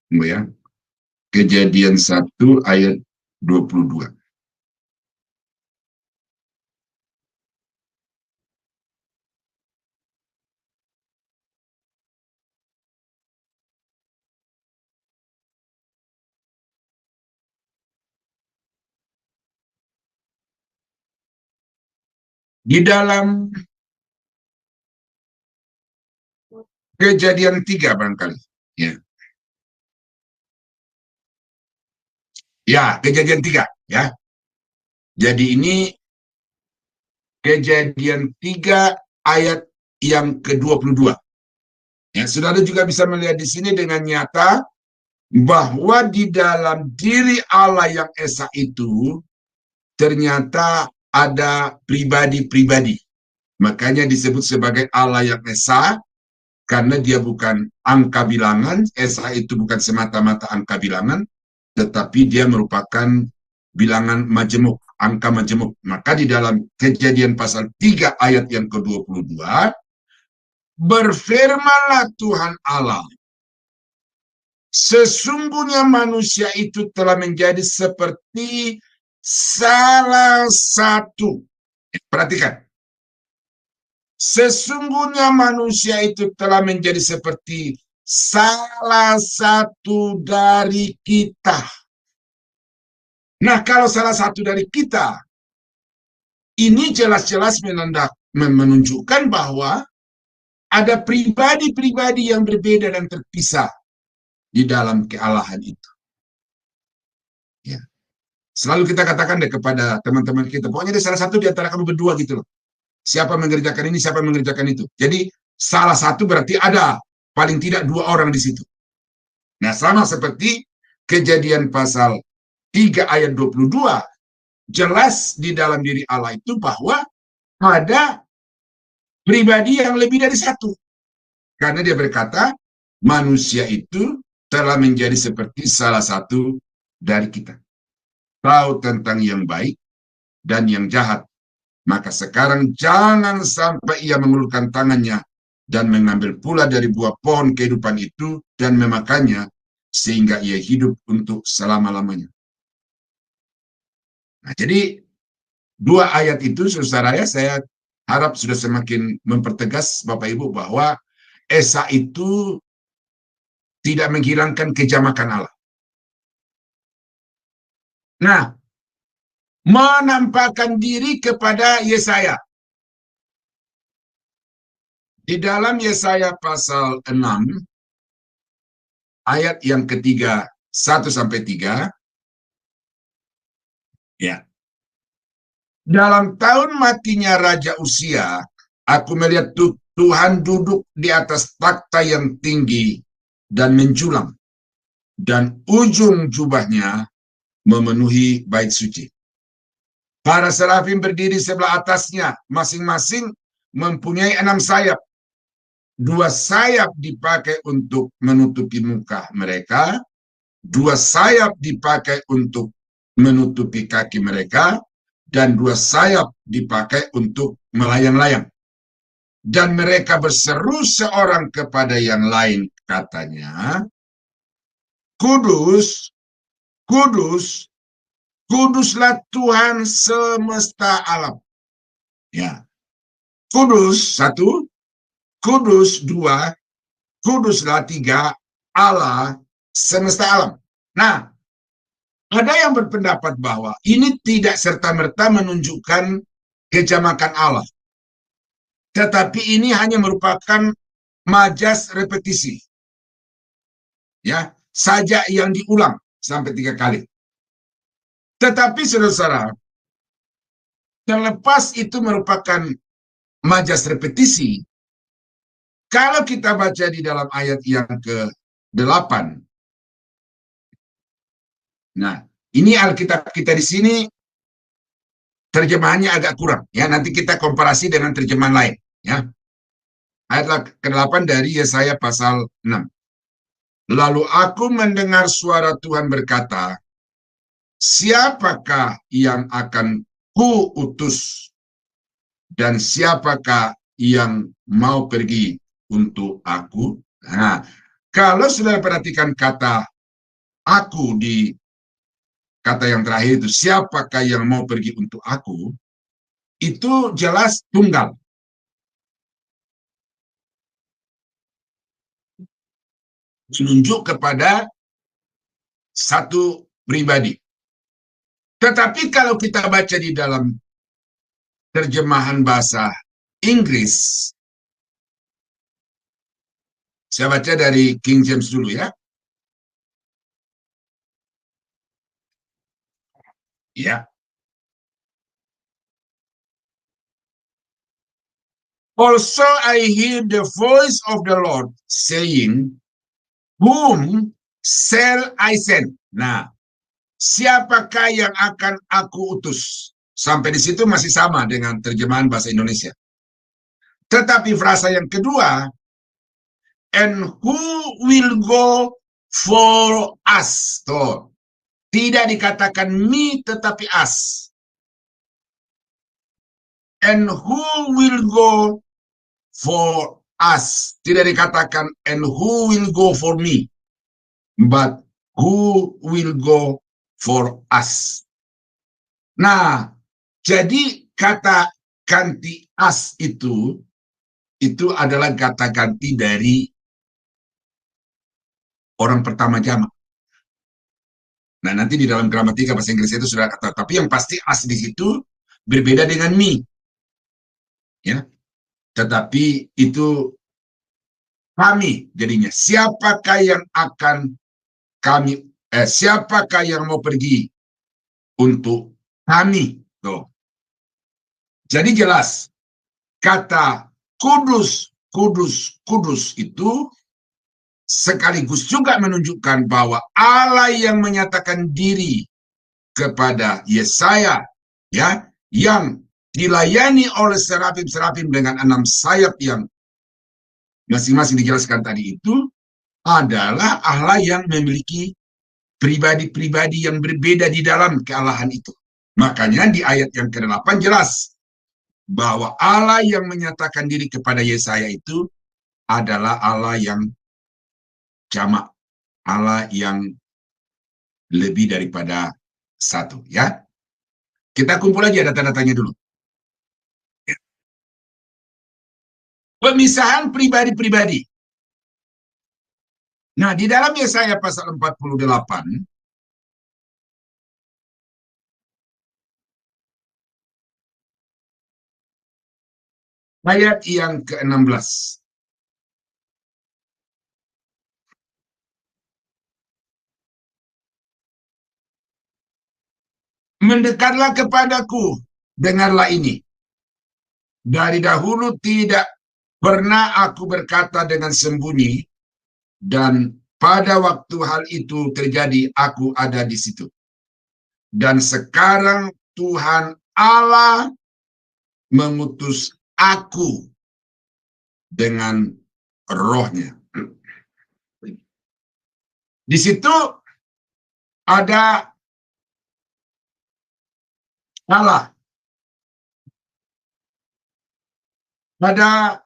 Tunggu ya. Kejadian 1 ayat 22. Di dalam Kejadian 3 barangkali. Ya. Ya, Kejadian 3 ya. Jadi ini Kejadian 3 ayat yang ke-22. Ya, saudara juga bisa melihat di sini dengan nyata bahwa di dalam diri Allah yang esa itu ternyata ada pribadi-pribadi. Makanya disebut sebagai Allah yang esa, karena dia bukan angka bilangan. Esa itu bukan semata-mata angka bilangan, tetapi dia merupakan bilangan majemuk, angka majemuk. Maka di dalam Kejadian pasal 3 ayat yang ke-22, berfirmanlah Tuhan Allah, sesungguhnya manusia itu telah menjadi seperti salah satu. Perhatikan. Sesungguhnya manusia itu telah menjadi seperti salah satu dari kita. Nah, kalau salah satu dari kita, ini jelas-jelas menunjukkan bahwa ada pribadi-pribadi yang berbeda dan terpisah di dalam kealahan itu. Ya. Selalu kita katakan deh kepada teman-teman kita, pokoknya ada salah satu di antara kamu berdua gitu loh. Siapa mengerjakan ini, siapa mengerjakan itu. Jadi salah satu berarti ada paling tidak 2 orang di situ. Nah, sama seperti Kejadian pasal 3 ayat 22, jelas di dalam diri Allah itu bahwa ada pribadi yang lebih dari satu. Karena dia berkata, manusia itu telah menjadi seperti salah satu dari kita. Tahu tentang yang baik dan yang jahat. Maka sekarang jangan sampai ia mengulurkan tangannya dan mengambil pula dari buah pohon kehidupan itu dan memakannya, sehingga ia hidup untuk selama-lamanya. Nah, jadi 2 ayat itu, saudara ya, saya harap sudah semakin mempertegas Bapak Ibu bahwa Esa itu tidak menghilangkan kejamakan Allah. Nah, menampakkan diri kepada Yesaya. Di dalam Yesaya pasal 6, ayat yang ketiga, 1-3, ya. Dalam tahun matinya Raja Usia, aku melihat Tuhan duduk di atas takhta yang tinggi dan menjulang, dan ujung jubahnya memenuhi bait suci. Para serafim berdiri sebelah atasnya, masing-masing mempunyai 6 sayap. 2 sayap dipakai untuk menutupi muka mereka, 2 sayap dipakai untuk menutupi kaki mereka, dan 2 sayap dipakai untuk melayang-layang. Dan mereka berseru seorang kepada yang lain, katanya, Kudus, Kudus, Kuduslah Tuhan semesta alam. Ya. Kudus 1, Kudus 2, Kuduslah 3, Allah semesta alam. Nah, ada yang berpendapat bahwa ini tidak serta-merta menunjukkan kejamakan Allah. Tetapi ini hanya merupakan majas repetisi. Ya, sajak yang diulang sampai 3 kali. Tetapi saudara-saudara, terlepas itu merupakan majas repetisi, kalau kita baca di dalam ayat yang ke-8, nah, ini Alkitab kita di sini terjemahannya agak kurang, ya. Nanti kita komparasi dengan terjemahan lain, ya. Ayat ke-8 dari Yesaya pasal 6. Lalu aku mendengar suara Tuhan berkata, siapakah yang akan kuutus Dan siapakah yang mau pergi untuk aku? Nah, kalau sudah perhatikan kata aku di kata yang terakhir itu, siapakah yang mau pergi untuk aku? Itu jelas tunggal. Menunjuk kepada satu pribadi. Tetapi kalau kita baca di dalam terjemahan bahasa Inggris, saya baca dari King James dulu ya. Ya. Also I hear the voice of the Lord saying, whom shall I send? Nah, siapakah yang akan aku utus? Sampai di situ masih sama dengan terjemahan bahasa Indonesia. Tetapi frasa yang kedua, and who will go for us? Tuh, tidak dikatakan me tetapi us. And who will go for us? Tidak dikatakan and who will go for me, but who will go for us. Nah, jadi kata ganti us itu adalah kata ganti dari orang pertama jamak. Nah, nanti di dalam gramatika bahasa Inggris itu sudah kata, tapi yang pasti as di situ berbeda dengan me. Ya. Tetapi itu kami jadinya. Siapakah yang akan kami siapakah yang mau pergi untuk kami? Tuh. Jadi jelas kata kudus, kudus, kudus itu sekaligus juga menunjukkan bahwa Allah yang menyatakan diri kepada Yesaya, ya, yang dilayani oleh serafim-serafim dengan 6 sayap yang masing-masing dijelaskan tadi itu adalah Allah yang memiliki pribadi-pribadi yang berbeda di dalam kealahan itu. Makanya di ayat yang ke-8 jelas bahwa Allah yang menyatakan diri kepada Yesaya itu adalah Allah yang jamak, Allah yang lebih daripada satu, ya. Kita kumpul aja data-datanya dulu. Pemisahan pribadi-pribadi. Nah, di dalam Yesaya pasal 48, ayat yang ke-16. Mendekatlah kepadaku, dengarlah ini. Dari dahulu tidak pernah aku berkata dengan sembunyi, dan pada waktu hal itu terjadi, aku ada di situ. Dan sekarang Tuhan Allah mengutus aku dengan rohnya. Di situ ada Allah, ada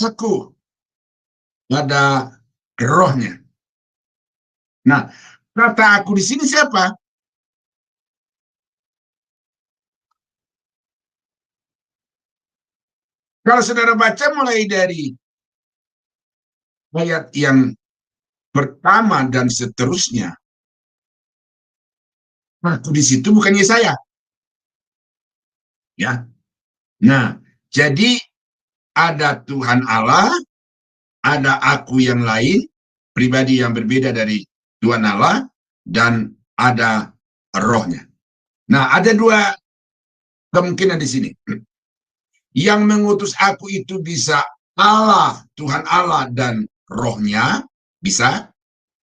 aku, ada rohnya. Nah, kata aku di sini siapa? Kalau saudara baca mulai dari ayat yang pertama dan seterusnya, aku di situ bukan Yesaya. Ya. Nah, jadi ada Tuhan Allah, ada aku yang lain, pribadi yang berbeda dari Tuhan Allah, dan ada rohnya. Nah, ada dua kemungkinan di sini. Yang mengutus aku itu bisa Allah, Tuhan Allah, dan rohnya, bisa.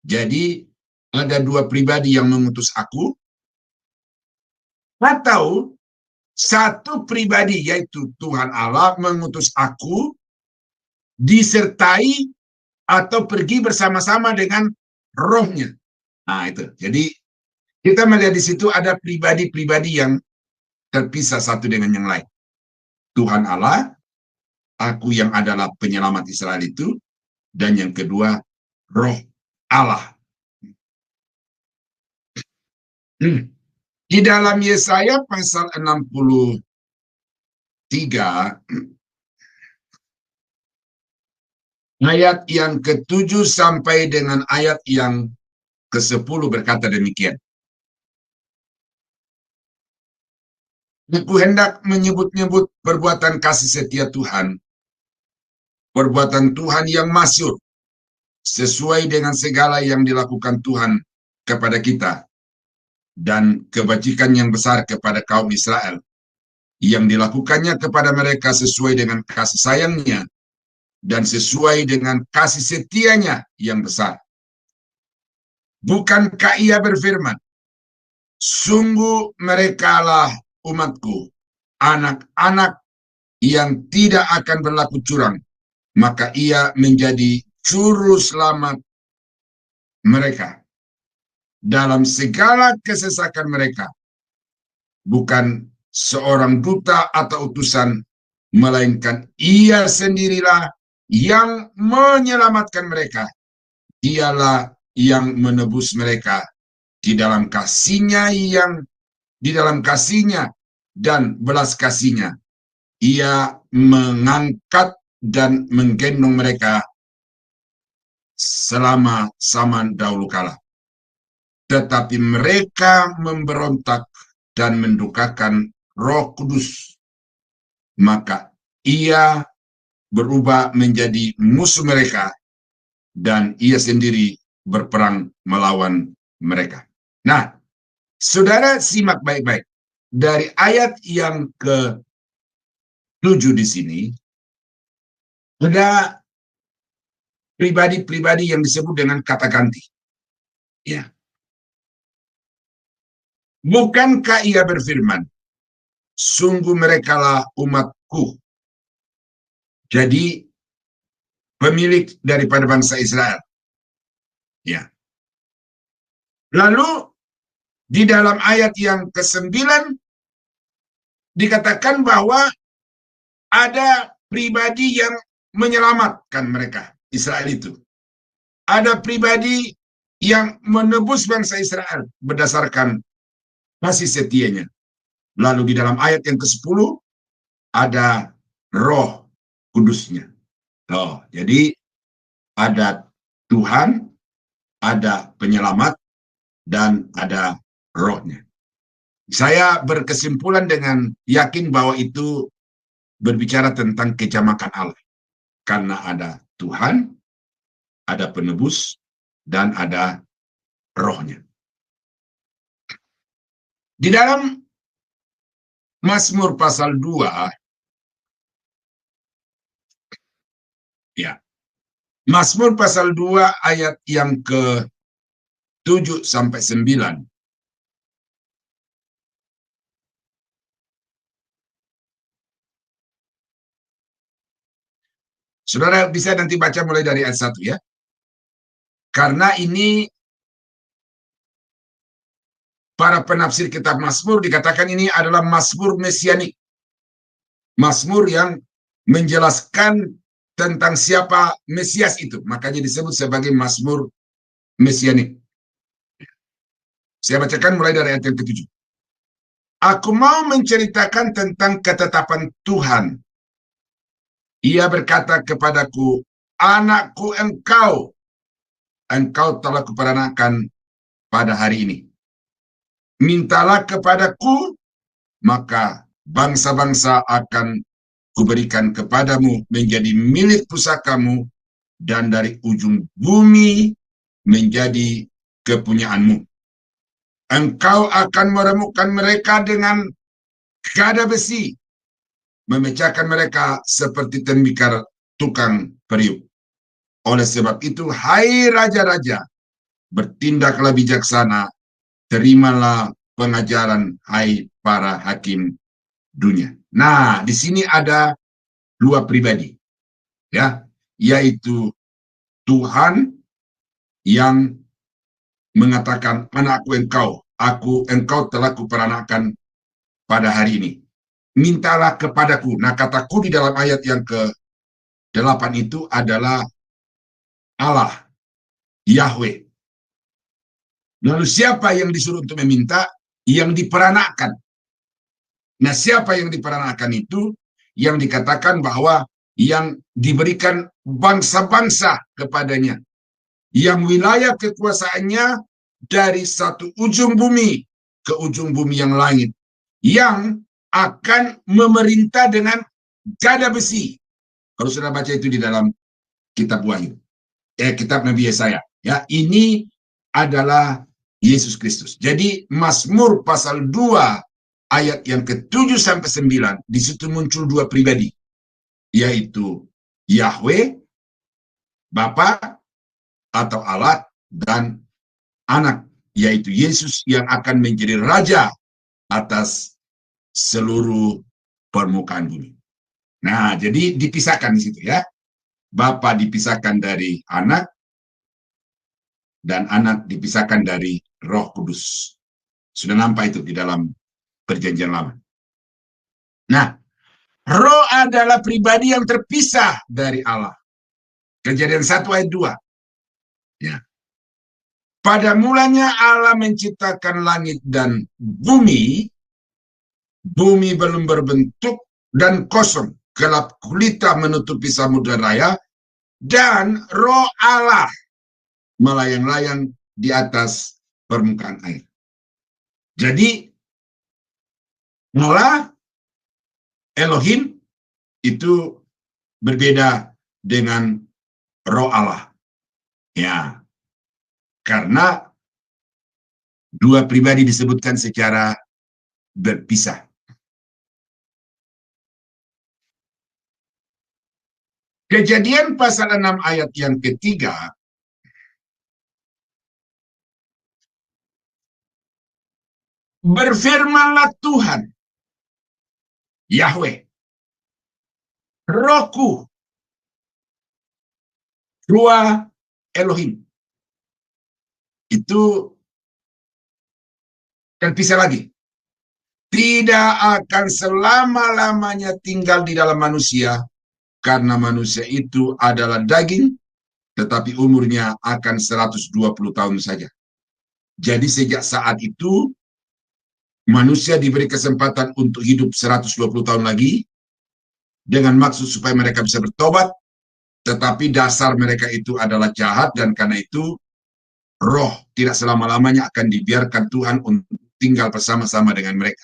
Jadi, ada dua pribadi yang mengutus aku, atau satu pribadi yaitu Tuhan Allah mengutus aku disertai atau pergi bersama-sama dengan rohnya. Nah itu. Jadi kita melihat di situ ada pribadi-pribadi yang terpisah satu dengan yang lain. Tuhan Allah, aku yang adalah penyelamat Israel itu, dan yang kedua, Roh Allah. Di dalam Yesaya pasal 63, ayat yang ke-7 sampai dengan ayat yang ke-10 berkata demikian. Aku hendak menyebut-nyebut perbuatan kasih setia Tuhan, perbuatan Tuhan yang masyhur, sesuai dengan segala yang dilakukan Tuhan kepada kita, dan kebajikan yang besar kepada kaum Israel, yang dilakukannya kepada mereka sesuai dengan kasih sayangnya, dan sesuai dengan kasih setianya yang besar. Bukankah ia berfirman, sungguh merekalah umatku, anak-anak yang tidak akan berlaku curang, maka ia menjadi juru selamat mereka dalam segala kesesakan mereka. Bukan seorang duta atau utusan, melainkan ia sendirilah yang menyelamatkan mereka. Dialah yang menebus mereka di dalam kasihnya dan belas kasihnya. Ia mengangkat dan menggendong mereka selama zaman dahulu kala. Tetapi mereka memberontak dan mendukakan Roh Kudus, maka ia berubah menjadi musuh mereka, dan ia sendiri berperang melawan mereka. Nah, saudara simak baik-baik. Dari ayat yang ke-7 di sini, ada pribadi-pribadi yang disebut dengan kata ganti. Ya. Bukankah ia berfirman, sungguh merekalah umatku. Jadi pemilik daripada bangsa Israel. Ya. Lalu di dalam ayat yang ke-9 dikatakan bahwa ada pribadi yang menyelamatkan mereka, Israel itu. Ada pribadi yang menebus bangsa Israel berdasarkan kasih setianya. Lalu di dalam ayat yang ke-10 ada Roh Kudusnya. Jadi ada Tuhan, ada penyelamat, dan ada Rohnya. Saya berkesimpulan dengan yakin bahwa itu berbicara tentang kejamakan Allah. Karena ada Tuhan, ada penebus, dan ada Rohnya. Di dalam Mazmur pasal 2, ya, Mazmur pasal 2 ayat yang ke-7 sampai 9. Saudara bisa nanti baca mulai dari ayat 1 ya. Karena ini para penafsir kitab Mazmur dikatakan ini adalah Mazmur mesianik. Mazmur yang menjelaskan tentang siapa Mesias itu. Makanya disebut sebagai Mazmur mesianik. Saya bacakan mulai dari ayat yang ke-7. Aku mau menceritakan tentang ketetapan Tuhan. Ia berkata kepadaku, anakku engkau telah kuperanakan pada hari ini. Mintalah kepadaku, maka bangsa-bangsa akan kuberikan kepadamu menjadi milik pusakamu, dan dari ujung bumi menjadi kepunyaanmu. Engkau akan meremukkan mereka dengan gada besi, memecahkan mereka seperti tembikar tukang periuk. Oleh sebab itu, hai raja-raja, bertindaklah bijaksana, terimalah pengajaran, hai para hakim dunia. Nah, di sini ada dua pribadi, ya, yaitu Tuhan yang mengatakan, anakku engkau telah kuperanakan pada hari ini. mintalah kepadaku. Nah, kataku di dalam ayat yang ke-8 itu adalah Allah, Yahweh. Lalu siapa yang disuruh untuk meminta? Yang diperanakkan. Nah, siapa yang diperanakkan itu? Yang dikatakan bahwa yang diberikan bangsa-bangsa kepadanya. Yang wilayah kekuasaannya dari satu ujung bumi ke ujung bumi yang lain. Yang akan memerintah dengan gada besi. Kalau sudah baca itu di dalam kitab Wahyu. Kitab Nabi Yesaya. Ya, ini adalah Yesus Kristus. Jadi Mazmur pasal 2 ayat yang ke-7 sampai 9 di situ muncul dua pribadi, yaitu Yahweh, Bapa atau Allah, dan Anak, yaitu Yesus yang akan menjadi raja atas seluruh permukaan bumi. Nah, jadi dipisahkan di situ ya. Bapa dipisahkan dari Anak, dan Anak dipisahkan dari Roh Kudus. Sudah nampak itu di dalam Perjanjian Lama. Nah, Roh adalah pribadi yang terpisah dari Allah. Kejadian 1 ayat 2. Ya. Pada mulanya Allah menciptakan langit dan bumi. Bumi belum berbentuk dan kosong. Gelap gulita menutupi samudera raya. Dan Roh Allah melayang-layang di atas permukaan air. Jadi Allah, Elohim, itu berbeda dengan Roh Allah. Ya, karena dua pribadi disebutkan secara berpisah. Kejadian pasal 6 ayat yang ketiga, berfirmanlah Tuhan, Yahweh, Rohku, Ruah Elohim. Itu terpisah lagi. Tidak akan selama-lamanya tinggal di dalam manusia, karena manusia itu adalah daging, tetapi umurnya akan 120 tahun saja. Jadi sejak saat itu, manusia diberi kesempatan untuk hidup 120 tahun lagi, dengan maksud supaya mereka bisa bertobat, tetapi dasar mereka itu adalah jahat, dan karena itu roh tidak selama-lamanya akan dibiarkan Tuhan untuk tinggal bersama-sama dengan mereka.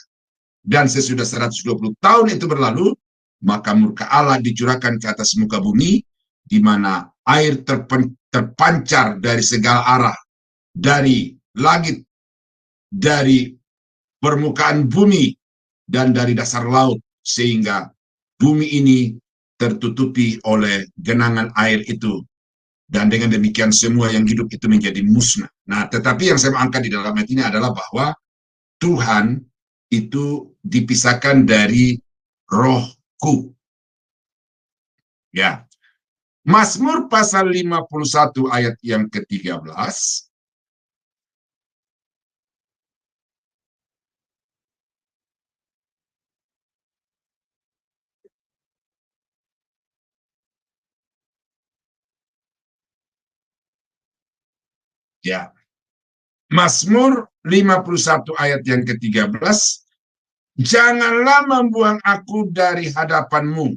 Dan sesudah 120 tahun itu berlalu, maka murka Allah dicurahkan ke atas muka bumi, di mana air terpancar dari segala arah, dari langit, dari permukaan bumi, dan dari dasar laut, sehingga bumi ini tertutupi oleh genangan air itu. Dan dengan demikian semua yang hidup itu menjadi musnah. Nah, tetapi yang saya mau angkat di dalam ayat ini adalah bahwa Tuhan itu dipisahkan dari Rohku. Ya. Mazmur pasal 51 ayat yang ke-13. Ya. Mazmur 51 ayat yang ke-13. Janganlah membuang aku dari hadapanmu,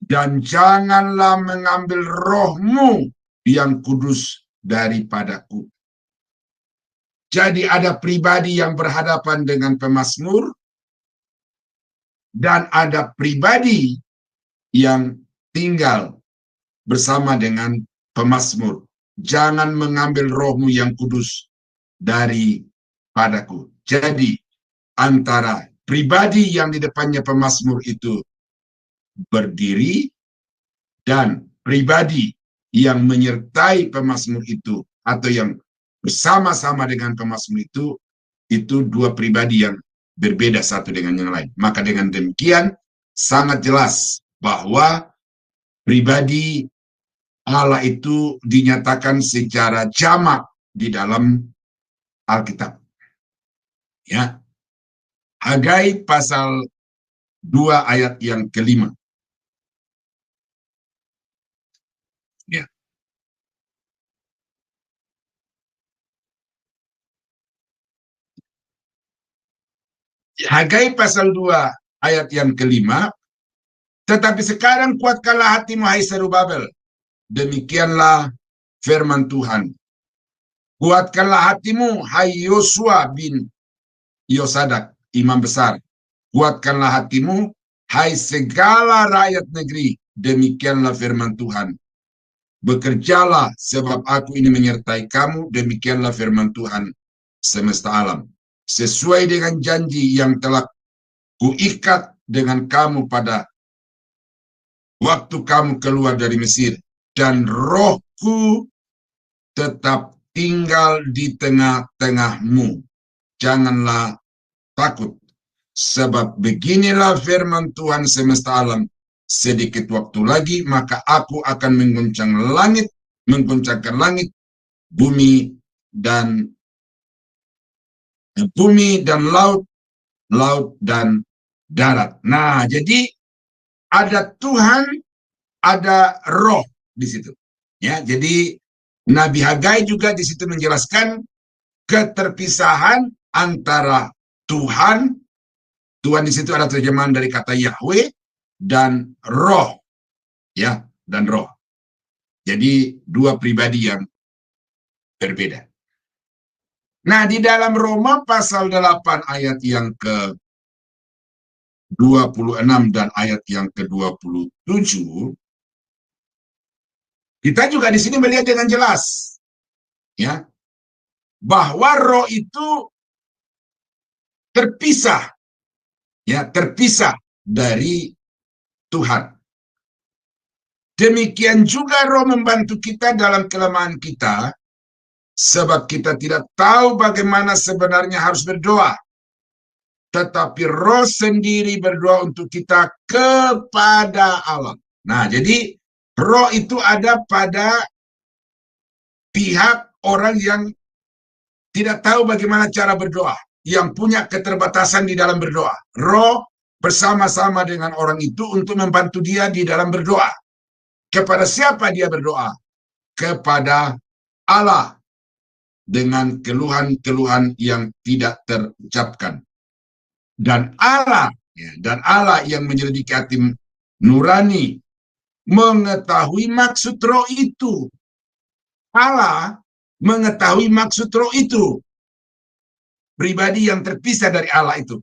dan janganlah mengambil rohmu yang kudus daripadaku. Jadi ada pribadi yang berhadapan dengan pemazmur, dan ada pribadi yang tinggal bersama dengan pemazmur. Jangan mengambil rohmu yang kudus daripadaku. Jadi antara pribadi yang di depannya pemazmur itu berdiri, dan pribadi yang menyertai pemazmur itu, atau yang bersama-sama dengan pemazmur itu dua pribadi yang berbeda satu dengan yang lain. Maka dengan demikian sangat jelas bahwa pribadi Allah itu dinyatakan secara jamak di dalam Alkitab. Ya. Hagai pasal 2 ayat yang kelima. Ya. Hagai pasal 2 ayat yang kelima, tetapi sekarang kuatkanlah hatimu hai Zerubabel, demikianlah firman Tuhan. Kuatkanlah hatimu hai Yosua bin Yosadak, imam besar. Kuatkanlah hatimu hai segala rakyat negeri, demikianlah firman Tuhan. Bekerjalah sebab aku ini menyertai kamu, demikianlah firman Tuhan semesta alam. Sesuai dengan janji yang telah kuikat dengan kamu pada waktu kamu keluar dari Mesir, dan rohku tetap tinggal di tengah-tengahmu. Janganlah takut, sebab beginilah firman Tuhan semesta alam. Sedikit waktu lagi, maka aku akan mengguncangkan langit, bumi dan laut dan darat. Nah, jadi ada Tuhan, ada roh di situ. Ya, jadi Nabi Hagai juga di situ menjelaskan keterpisahan antara Tuhan di situ ada terjemahan dari kata Yahweh, dan roh. Ya, dan roh. Jadi dua pribadi yang berbeda. Nah, di dalam Roma pasal 8 ayat yang ke-26 dan ayat yang ke-27, kita juga di sini melihat dengan jelas, ya, bahwa roh itu terpisah, ya, terpisah dari Tuhan. Demikian juga roh membantu kita dalam kelemahan kita, sebab kita tidak tahu bagaimana sebenarnya harus berdoa. Tetapi roh sendiri berdoa untuk kita kepada Allah. Nah, jadi roh itu ada pada pihak orang yang tidak tahu bagaimana cara berdoa, yang punya keterbatasan di dalam berdoa. Roh bersama-sama dengan orang itu untuk membantu dia di dalam berdoa. Kepada siapa dia berdoa? Kepada Allah, dengan keluhan-keluhan yang tidak terucapkan. Dan Allah yang menyelidiki hati nurani mengetahui maksud roh itu. Allah mengetahui maksud roh itu. Pribadi yang terpisah dari Allah itu,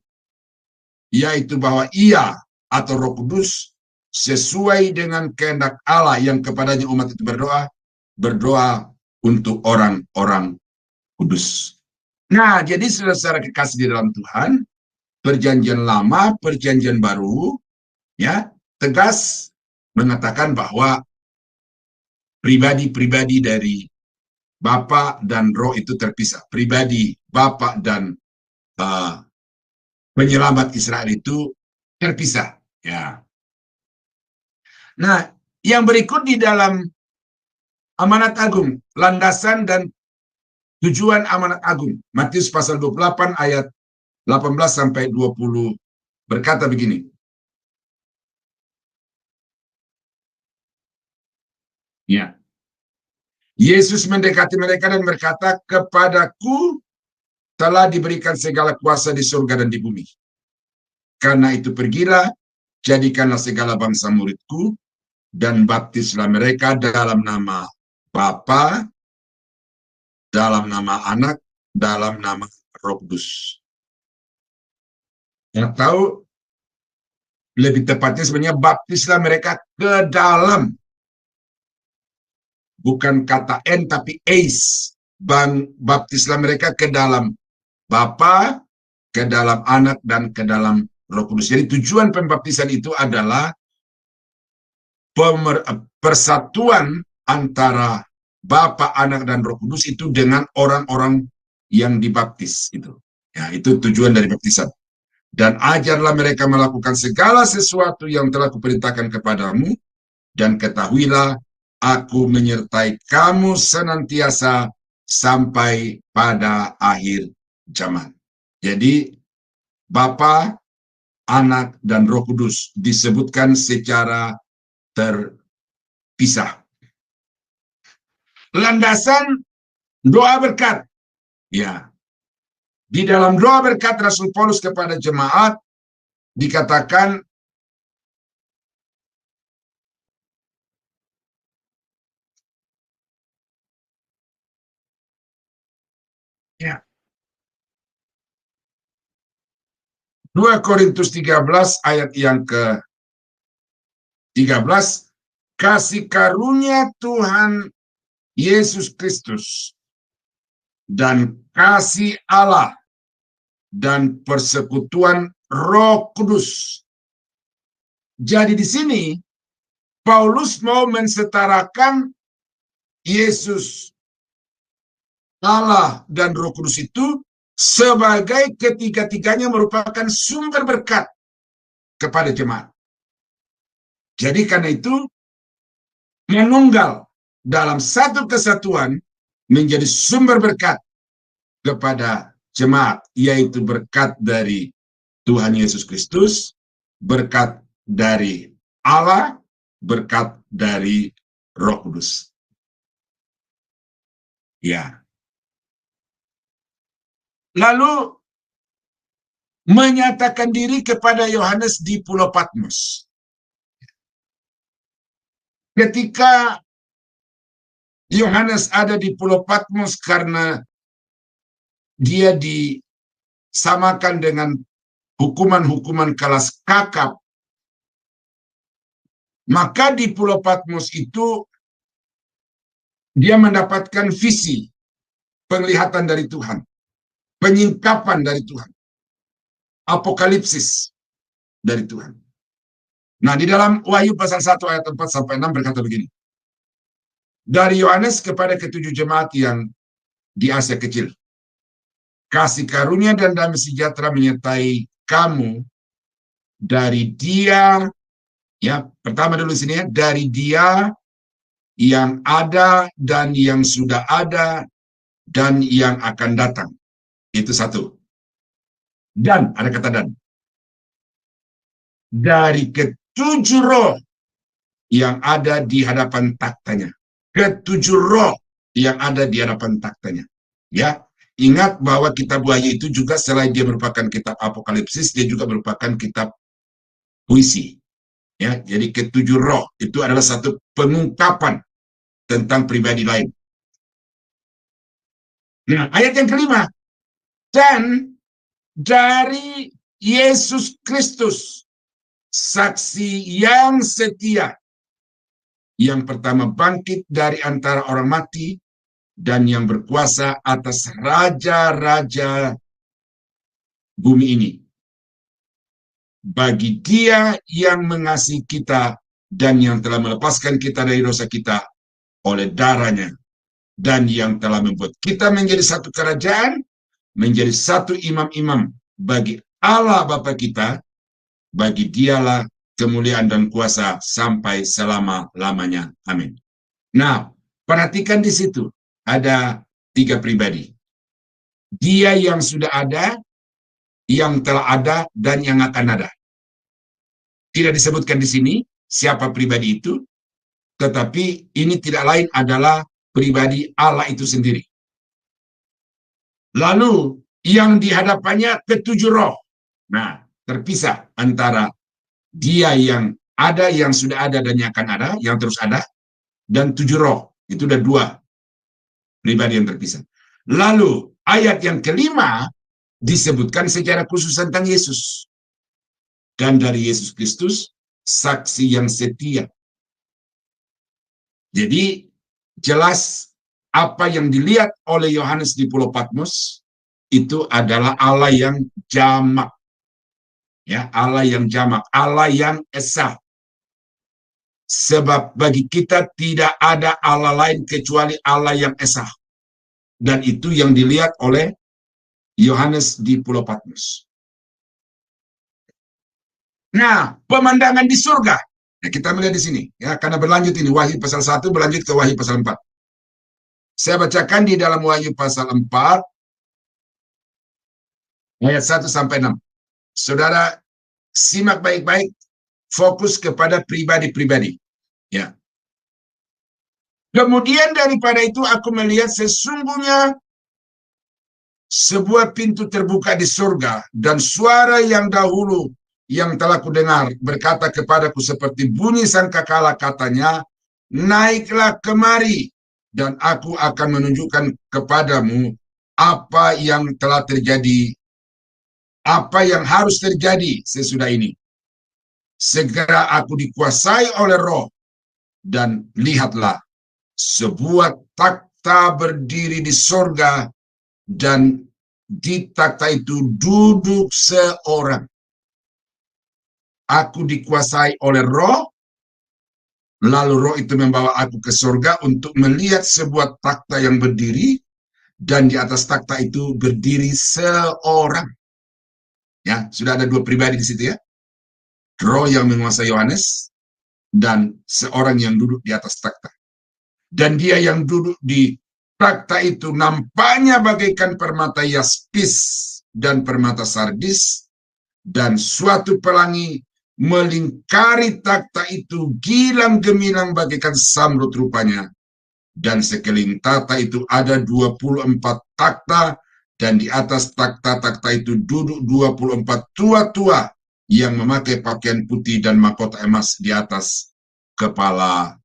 yaitu bahwa ia atau Roh Kudus sesuai dengan kehendak Allah yang kepadanya umat itu berdoa untuk orang-orang kudus. Nah, jadi saudara-saudara kekasih di dalam Tuhan, perjanjian lama, perjanjian baru, ya, tegas mengatakan bahwa pribadi-pribadi dari Bapa dan Roh itu terpisah. Pribadi Bapa dan penyelamat Israel itu terpisah. Ya. Nah, yang berikut di dalam amanat agung, landasan dan tujuan amanat agung. Matius pasal 28 ayat 18 sampai 20 berkata begini. Ya. Yesus mendekati mereka dan berkata, "Kepadaku telah diberikan segala kuasa di surga dan di bumi. Karena itu pergilah, jadikanlah segala bangsa muridku, dan baptislah mereka dalam nama Bapa, dalam nama Anak, dalam nama Roh Kudus." Yang tahu, lebih tepatnya sebenarnya baptislah mereka ke dalam. Bukan kata N tapi eis. Baptislah mereka ke dalam Bapa, ke dalam Anak, dan ke dalam Roh Kudus. Jadi tujuan pembaptisan itu adalah persatuan antara Bapa, Anak, dan Roh Kudus itu dengan orang-orang yang dibaptis. Ya, itu tujuan dari baptisan. Dan ajarlah mereka melakukan segala sesuatu yang telah kuperintahkan kepadamu, dan ketahuilah aku menyertai kamu senantiasa sampai pada akhir zaman. Jadi Bapa, Anak, dan Roh Kudus disebutkan secara terpisah. Landasan doa berkat. Ya, di dalam doa berkat Rasul Paulus kepada jemaat dikatakan ya, 2 Korintus 13 ayat yang ke-13, kasih karunia Tuhan Yesus Kristus dan kasih Allah dan persekutuan Roh Kudus. Jadi di sini Paulus mau mensetarakan Yesus, Allah, dan Roh Kudus itu sebagai ketiga-tiganya merupakan sumber berkat kepada jemaat. Jadi karena itu menunggal dalam satu kesatuan menjadi sumber berkat kepada jemaat, yaitu berkat dari Tuhan Yesus Kristus, berkat dari Allah, berkat dari Roh Kudus. Ya. Lalu menyatakan diri kepada Yohanes di Pulau Patmos. Ketika Yohanes ada di Pulau Patmos karena dia disamakan dengan hukuman-hukuman kelas kakap, maka di Pulau Patmos itu dia mendapatkan visi, penglihatan dari Tuhan, penyingkapan dari Tuhan, apokalipsis dari Tuhan. Nah, di dalam Wahyu pasal 1 ayat 4-6 berkata begini. Dari Yohanes kepada ketujuh jemaat yang di Asia Kecil. Kasih karunia dan damai sejahtera menyertai kamu dari Dia, ya, pertama dulu sini ya, dari Dia yang ada dan yang sudah ada dan yang akan datang. Itu satu. Dan, ada kata dan. Dari ketujuh roh yang ada di hadapan taktanya. Ketujuh roh yang ada di hadapan taktanya. Ya, ingat bahwa kitab Wahyu itu juga selain dia merupakan kitab apokalipsis, dia juga merupakan kitab puisi. Ya, jadi ketujuh roh itu adalah satu pengungkapan tentang pribadi lain. Nah, ayat yang kelima, dan dari Yesus Kristus, saksi yang setia, yang pertama bangkit dari antara orang mati, dan yang berkuasa atas raja-raja bumi ini. Bagi Dia yang mengasihi kita dan yang telah melepaskan kita dari dosa kita oleh darahnya, dan yang telah membuat kita menjadi satu kerajaan, menjadi satu imam-imam bagi Allah Bapa kita, bagi Dialah kemuliaan dan kuasa sampai selama-lamanya. Amin. Nah, perhatikan di situ ada tiga pribadi. Dia yang sudah ada, yang telah ada, dan yang akan ada. Tidak disebutkan di sini siapa pribadi itu, tetapi ini tidak lain adalah pribadi Allah itu sendiri. Lalu yang di hadapannya ketujuh roh. Nah, terpisah antara Dia yang ada, yang sudah ada, dan yang akan ada, yang terus ada, dan tujuh roh. Itu ada dua pribadi yang terpisah. Lalu ayat yang kelima disebutkan secara khusus tentang Yesus. Dan dari Yesus Kristus, saksi yang setia. Jadi jelas apa yang dilihat oleh Yohanes di Pulau Patmos itu adalah Allah yang jamak. Ya, Allah yang jamak, Allah yang esa. Sebab bagi kita tidak ada Allah lain kecuali Allah yang esa. Dan itu yang dilihat oleh Yohanes di Pulau Patmos. Nah, pemandangan di surga. Ya, kita melihat di sini. Ya, karena berlanjut ini, Wahyu pasal 1 berlanjut ke Wahyu pasal 4. Saya bacakan di dalam Wahyu pasal 4, ayat 1-6. Saudara simak baik-baik, fokus kepada pribadi-pribadi. Ya. Kemudian daripada itu aku melihat sesungguhnya sebuah pintu terbuka di surga, dan suara yang dahulu yang telah kudengar berkata kepadaku seperti bunyi sangkakala, katanya, naiklah kemari dan aku akan menunjukkan kepadamu apa yang telah terjadi, apa yang harus terjadi sesudah ini. Segera aku dikuasai oleh Roh, dan lihatlah, sebuah takhta berdiri di sorga, dan di takhta itu duduk seorang. Aku dikuasai oleh Roh, lalu Roh itu membawa aku ke sorga untuk melihat sebuah takhta yang berdiri, dan di atas takhta itu berdiri seorang. Ya, sudah ada dua pribadi di situ ya. Roh yang menguasai Yohanes, dan seorang yang duduk di atas takhta. Dan dia yang duduk di takhta itu nampaknya bagaikan permata yaspis dan permata sardis, dan suatu pelangi melingkari takhta itu gilang gemilang bagaikan samrut rupanya. Dan sekeliling takhta itu ada 24 takhta, dan di atas takhta-takhta itu duduk 24 tua-tua yang memakai pakaian putih dan mahkota emas di atas kepala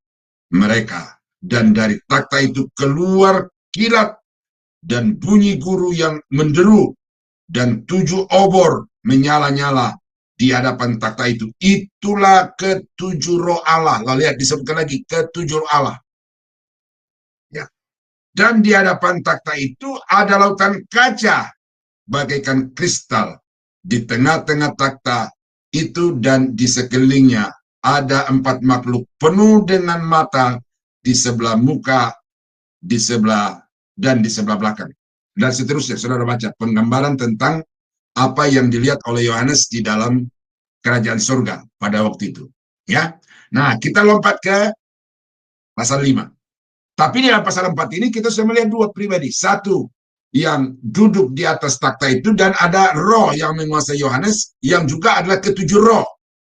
mereka. Dan dari takhta itu keluar kilat dan bunyi guru yang menderu, dan 7 obor menyala-nyala di hadapan takhta itu. Itulah ketujuh roh Allah. Lalu lihat disebutkan lagi ketujuh roh Allah. Ya. Dan di hadapan takhta itu ada lautan kaca bagaikan kristal di tengah-tengah takhta itu, dan di sekelilingnya ada 4 makhluk penuh dengan mata di sebelah muka, di sebelah, dan di sebelah belakang. Dan seterusnya, saudara baca penggambaran tentang apa yang dilihat oleh Yohanes di dalam kerajaan surga pada waktu itu. Ya, nah kita lompat ke pasal 5. Tapi di dalam pasal 4 ini kita sudah melihat dua pribadi. Satu yang duduk di atas takhta itu, dan ada roh yang menguasai Yohanes, yang juga adalah ketujuh roh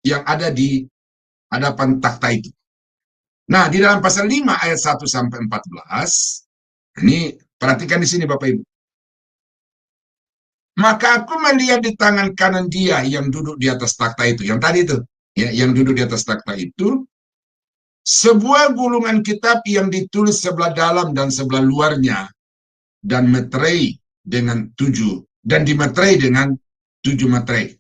yang ada di hadapan takhta itu. Nah, di dalam pasal 5 ayat 1 sampai 14, ini perhatikan di sini Bapak Ibu. Maka aku melihat di tangan kanan dia yang duduk di atas takhta itu, yang tadi itu, ya, yang duduk di atas takhta itu, sebuah gulungan kitab yang ditulis sebelah dalam dan sebelah luarnya, dan meterai dengan 7, dan dimeterai dengan 7 meterai.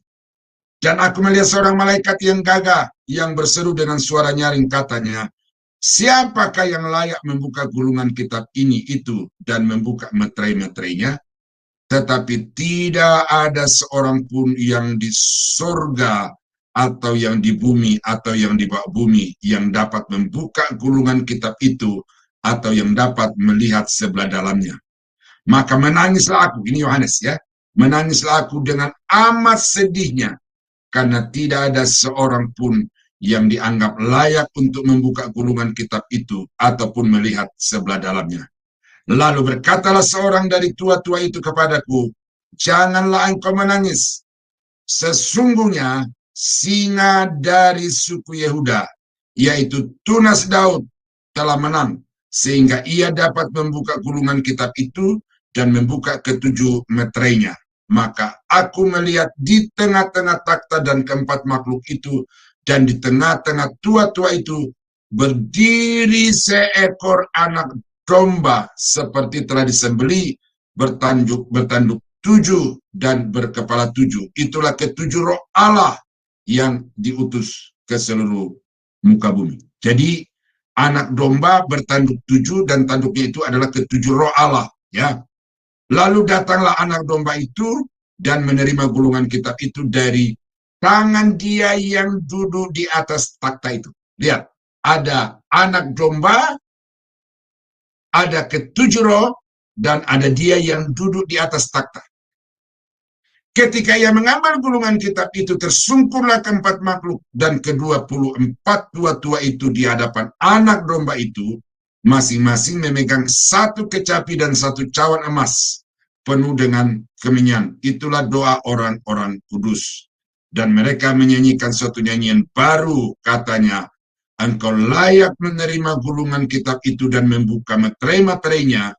Dan aku melihat seorang malaikat yang gagah yang berseru dengan suara nyaring, katanya, siapakah yang layak membuka gulungan kitab ini itu dan membuka meterai-meterainya? Tetapi tidak ada seorang pun yang di surga atau yang di bumi atau yang di bawah bumi yang dapat membuka gulungan kitab itu atau yang dapat melihat sebelah dalamnya. Maka menangislah aku, ini Yohanes ya, menangislah aku dengan amat sedihnya, karena tidak ada seorang pun yang dianggap layak untuk membuka gulungan kitab itu ataupun melihat sebelah dalamnya. Lalu berkatalah seorang dari tua-tua itu kepadaku, janganlah engkau menangis. Sesungguhnya singa dari suku Yehuda, yaitu Tunas Daud, telah menang, sehingga ia dapat membuka gulungan kitab itu dan membuka ketujuh meterainya. Maka aku melihat di tengah-tengah takhta dan keempat makhluk itu, dan di tengah-tengah tua-tua itu berdiri seekor anak domba seperti telah disembelih, bertanduk 7 dan berkepala 7. Itulah ketujuh roh Allah yang diutus ke seluruh muka bumi. Jadi anak domba bertanduk 7 dan tanduknya itu adalah ketujuh roh Allah. Ya. Lalu datanglah anak domba itu dan menerima gulungan kitab itu dari tangan dia yang duduk di atas takhta itu. Lihat, ada anak domba, ada ketujuh roh, dan ada dia yang duduk di atas takhta. Ketika ia mengambil gulungan kitab itu, tersungkurlah keempat makhluk, dan ke-24 tua-tua itu di hadapan anak domba itu, masing-masing memegang 1 kecapi dan 1 cawan emas. penuh dengan kemenyan. Itulah doa orang-orang kudus. Dan mereka menyanyikan suatu nyanyian baru, katanya, engkau layak menerima gulungan kitab itu dan membuka materai-materainya,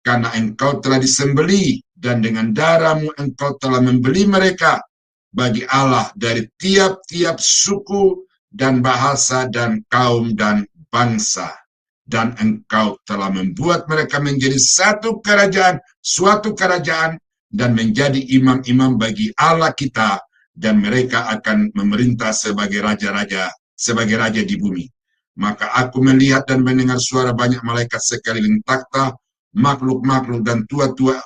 karena engkau telah disembeli, dan dengan darahmu engkau telah membeli mereka bagi Allah dari tiap-tiap suku dan bahasa dan kaum dan bangsa. Dan engkau telah membuat mereka menjadi suatu kerajaan, dan menjadi imam-imam bagi Allah kita, dan mereka akan memerintah sebagai raja di bumi. Maka aku melihat dan mendengar suara banyak malaikat sekeliling takhta, makhluk-makhluk dan tua-tua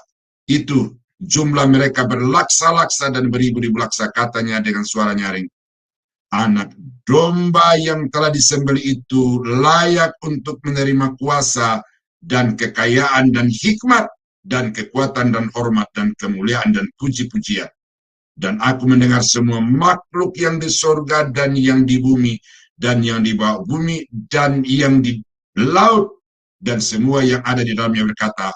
itu. Jumlah mereka berlaksa-laksa dan beribu-ribu laksa, katanya dengan suara nyaring. Anak domba yang telah disembelih itu layak untuk menerima kuasa dan kekayaan dan hikmat dan kekuatan dan hormat dan kemuliaan dan puji-pujian. Dan aku mendengar semua makhluk yang di sorga dan yang di bumi dan yang di bawah bumi dan yang di laut dan semua yang ada di dalamnya berkata,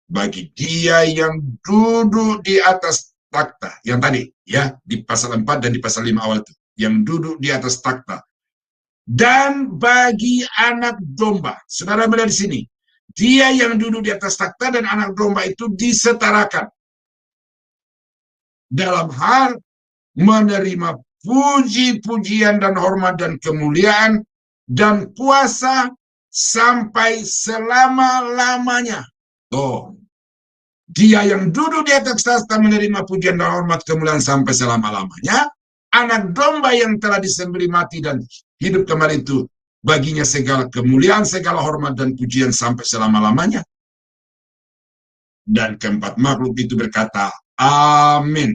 bagi Dia yang duduk di atas takhta, yang tadi ya di pasal 4 dan di pasal 5 awal itu, yang duduk di atas takhta, dan bagi anak domba. Saudara melihat di sini, Dia yang duduk di atas takhta dan anak domba itu disetarakan dalam hal menerima puji-pujian dan hormat dan kemuliaan dan kuasa sampai selama-lamanya. Dia yang duduk di atas takhta menerima pujian dan hormat kemuliaan sampai selama-lamanya. Anak domba yang telah disembelih mati dan hidup kembali itu, baginya segala kemuliaan, segala hormat dan pujian sampai selama-lamanya. Dan keempat makhluk itu berkata, amin.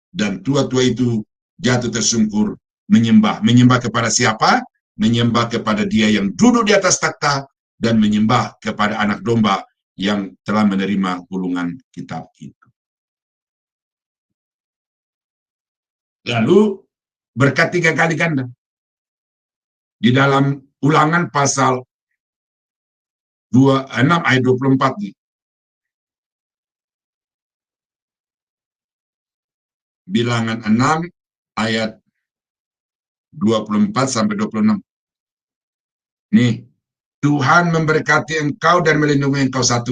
Dan tua-tua itu jatuh tersungkur menyembah. Menyembah kepada siapa? Menyembah kepada Dia yang duduk di atas takhta dan menyembah kepada anak domba yang telah menerima gulungan kitab itu. Lalu berkat 3 kali ganda. Di dalam Ulangan pasal 6 ayat 24 nih. Bilangan 6 ayat 24 sampai 26. Nih, Tuhan memberkati engkau dan melindungi engkau 1.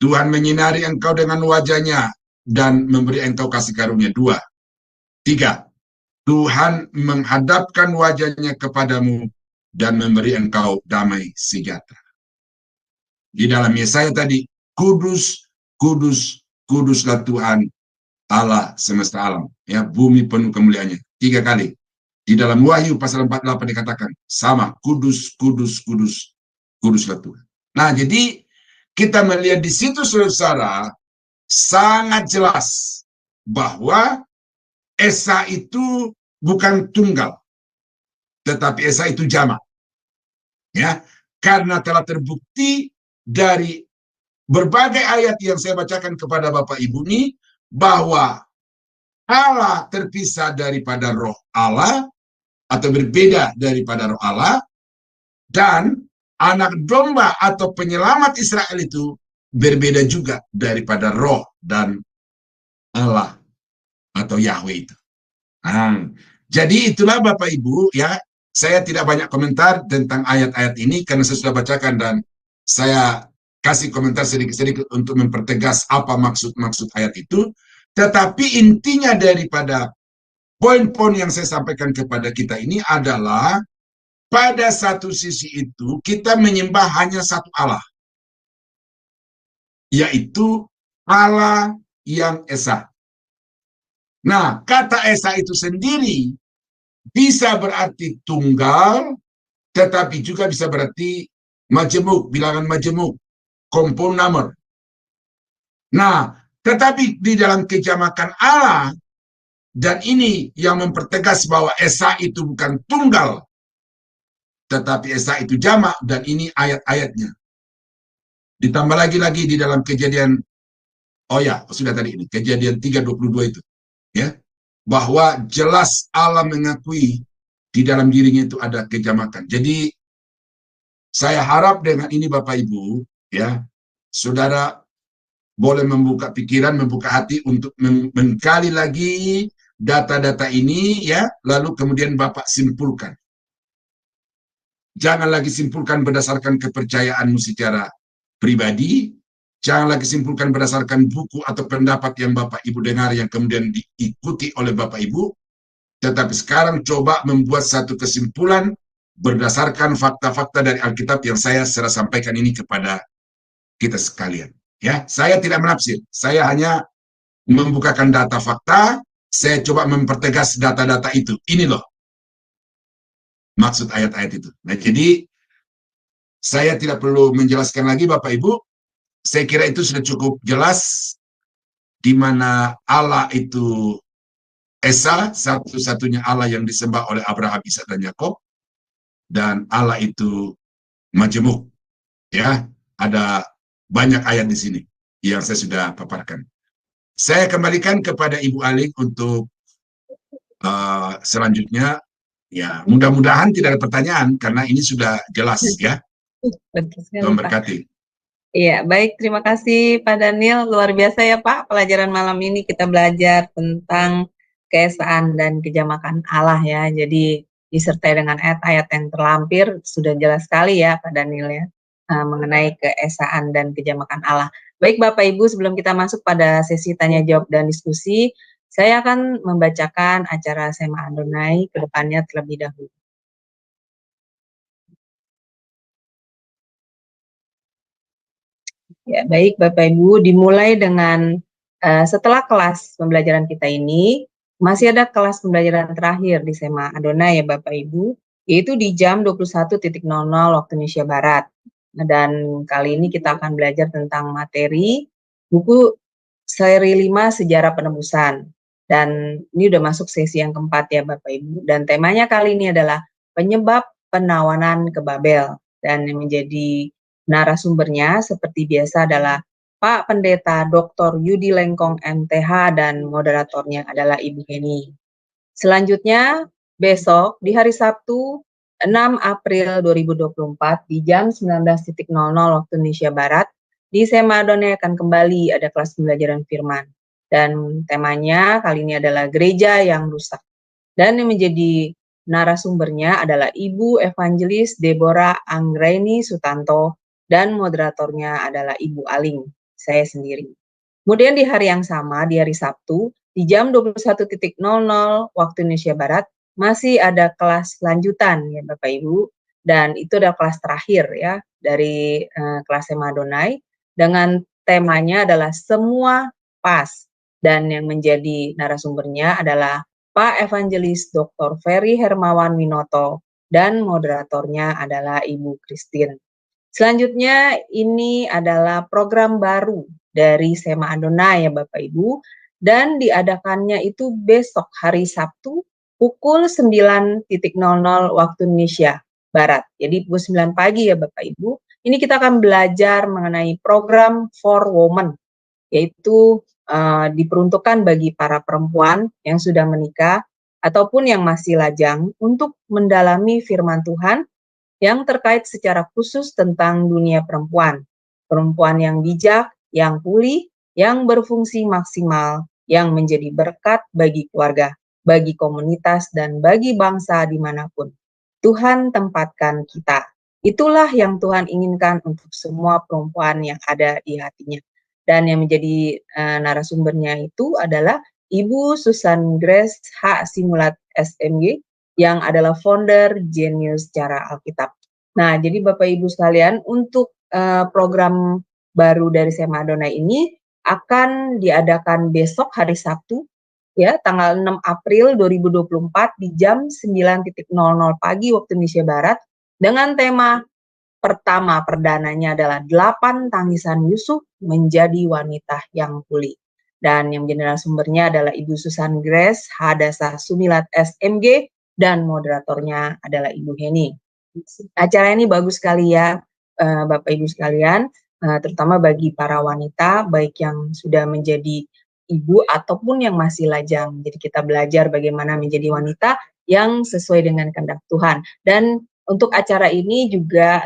Tuhan menyinari engkau dengan wajah-Nya dan memberi engkau kasih karunia 2. 3. Tuhan menghadapkan wajah-Nya kepadamu dan memberi engkau damai sejahtera. Di dalam Yesaya tadi, kudus, kudus, kuduslah Tuhan Allah semesta alam. Ya, bumi penuh kemuliaannya. 3 kali. Di dalam Wahyu pasal 48 dikatakan, sama, kudus, kudus, kudus, kuduslah Tuhan. Nah, jadi kita melihat di situ, saudara, sangat jelas bahwa Esa itu bukan tunggal, tetapi Esa itu jamak. Ya, karena telah terbukti dari berbagai ayat yang saya bacakan kepada Bapak Ibu ini, bahwa Allah terpisah daripada roh Allah, atau berbeda daripada roh Allah, dan anak domba atau penyelamat Israel itu berbeda juga daripada roh dan Allah atau Yahweh itu. Jadi itulah Bapak Ibu ya, saya tidak banyak komentar tentang ayat-ayat ini karena saya sudah bacakan dan saya kasih komentar sedikit-sedikit untuk mempertegas apa maksud-maksud ayat itu. Tetapi intinya daripada poin-poin yang saya sampaikan kepada kita ini adalah pada satu sisi itu kita menyembah hanya satu Allah, yaitu Allah yang Esa. Nah, kata Esa itu sendiri bisa berarti tunggal, tetapi juga bisa berarti majemuk, bilangan majemuk, compound number. Nah, tetapi di dalam kejamakan Allah, dan ini yang mempertegas bahwa Esa itu bukan tunggal, tetapi Esa itu jamak, dan ini ayat-ayatnya. Ditambah lagi di dalam Kejadian, sudah tadi ini, Kejadian 3:22 itu. Ya, bahwa jelas Allah mengakui di dalam dirinya itu ada kejamakan. Jadi, saya harap dengan ini Bapak Ibu, ya, saudara boleh membuka pikiran, membuka hati untuk menggali lagi data-data ini, ya, lalu kemudian Bapak simpulkan. Jangan lagi simpulkan berdasarkan kepercayaanmu secara pribadi, jangan lagi simpulkan berdasarkan buku atau pendapat yang Bapak Ibu dengar yang kemudian diikuti oleh Bapak Ibu, tetapi sekarang coba membuat satu kesimpulan berdasarkan fakta-fakta dari Alkitab yang saya sudah sampaikan ini kepada kita sekalian. Ya, saya tidak menafsir, saya hanya membukakan data fakta, saya coba mempertegas data-data itu. Ini loh maksud ayat-ayat itu. Nah, jadi saya tidak perlu menjelaskan lagi Bapak Ibu, saya kira itu sudah cukup jelas di mana Allah itu Esa, satu-satunya Allah yang disembah oleh Abraham, Ishak, dan Yakob, dan Allah itu majemuk. Ya, ada banyak ayat di sini yang saya sudah paparkan. Saya kembalikan kepada Ibu Aling untuk selanjutnya. Ya, mudah-mudahan tidak ada pertanyaan karena ini sudah jelas, ya. Betul sekali, Tuhan Pak. berkati. Iya, baik. Terima kasih Pak Daniel. Luar biasa ya Pak, pelajaran malam ini kita belajar tentang keesaan dan kejamakan Allah ya. Jadi disertai dengan ayat-ayat yang terlampir, sudah jelas sekali ya Pak Daniel ya, mengenai keesaan dan kejamakan Allah. Baik Bapak Ibu, sebelum kita masuk pada sesi tanya jawab dan diskusi, saya akan membacakan acara Sema Adonai ke depannya terlebih dahulu. Ya, baik Bapak Ibu, dimulai dengan setelah kelas pembelajaran kita ini, masih ada kelas pembelajaran terakhir di Sema Adonai ya Bapak Ibu, yaitu di jam 21.00 waktu Indonesia Barat. Dan kali ini kita akan belajar tentang materi buku seri 5 Sejarah Penebusan. Dan ini udah masuk sesi yang keempat ya Bapak Ibu. Dan temanya kali ini adalah penyebab penawanan ke Babel. Dan yang menjadi narasumbernya seperti biasa adalah Pak Pendeta Dr. Yudi Lengkong MTH dan moderatornya adalah Ibu Heni. Selanjutnya besok di hari Sabtu 6 April 2024 di jam 19.00 waktu Indonesia Barat di Sema Adonai akan kembali ada kelas pembelajaran firman. Dan temanya kali ini adalah gereja yang rusak. Dan yang menjadi narasumbernya adalah Ibu Evangelis Deborah Anggraini Sutanto dan moderatornya adalah Ibu Aling, saya sendiri. Kemudian di hari yang sama, di hari Sabtu, di jam 21.00 waktu Indonesia Barat, masih ada kelas lanjutan ya Bapak Ibu, dan itu adalah kelas terakhir ya dari kelas Sema Adonai, dengan temanya adalah semua pas, dan yang menjadi narasumbernya adalah Pak Evangelis Dr. Ferry Hermawan Winoto, dan moderatornya adalah Ibu Christine. Selanjutnya ini adalah program baru dari Sema Adonai ya Bapak Ibu, dan diadakannya itu besok hari Sabtu pukul 9.00 waktu Indonesia Barat. Jadi pukul 9 pagi ya Bapak Ibu. Ini kita akan belajar mengenai program For Women, yaitu diperuntukkan bagi para perempuan yang sudah menikah ataupun yang masih lajang untuk mendalami firman Tuhan yang terkait secara khusus tentang dunia perempuan. Perempuan yang bijak, yang pulih, yang berfungsi maksimal, yang menjadi berkat bagi keluarga, bagi komunitas, dan bagi bangsa dimanapun Tuhan tempatkan kita. Itulah yang Tuhan inginkan untuk semua perempuan yang ada di hatinya. Dan yang menjadi narasumbernya itu adalah Ibu Susan Grace H. Simulat SMG, yang adalah founder Genius Cara Alkitab. Nah, jadi Bapak Ibu sekalian, untuk program baru dari Sema Adonai ini akan diadakan besok hari Sabtu, ya, tanggal 6 April 2024 di jam 9.00 pagi waktu Indonesia Barat, dengan tema pertama perdananya adalah 8 tangisan Yusuf menjadi wanita yang pulih. Dan yang menjadi narasumbernya adalah Ibu Susan Grace Hadasa Sumilat SMG, dan moderatornya adalah Ibu Heni. Acara ini bagus sekali ya Bapak Ibu sekalian, terutama bagi para wanita, baik yang sudah menjadi ibu ataupun yang masih lajang. Jadi kita belajar bagaimana menjadi wanita yang sesuai dengan kehendak Tuhan. Dan untuk acara ini juga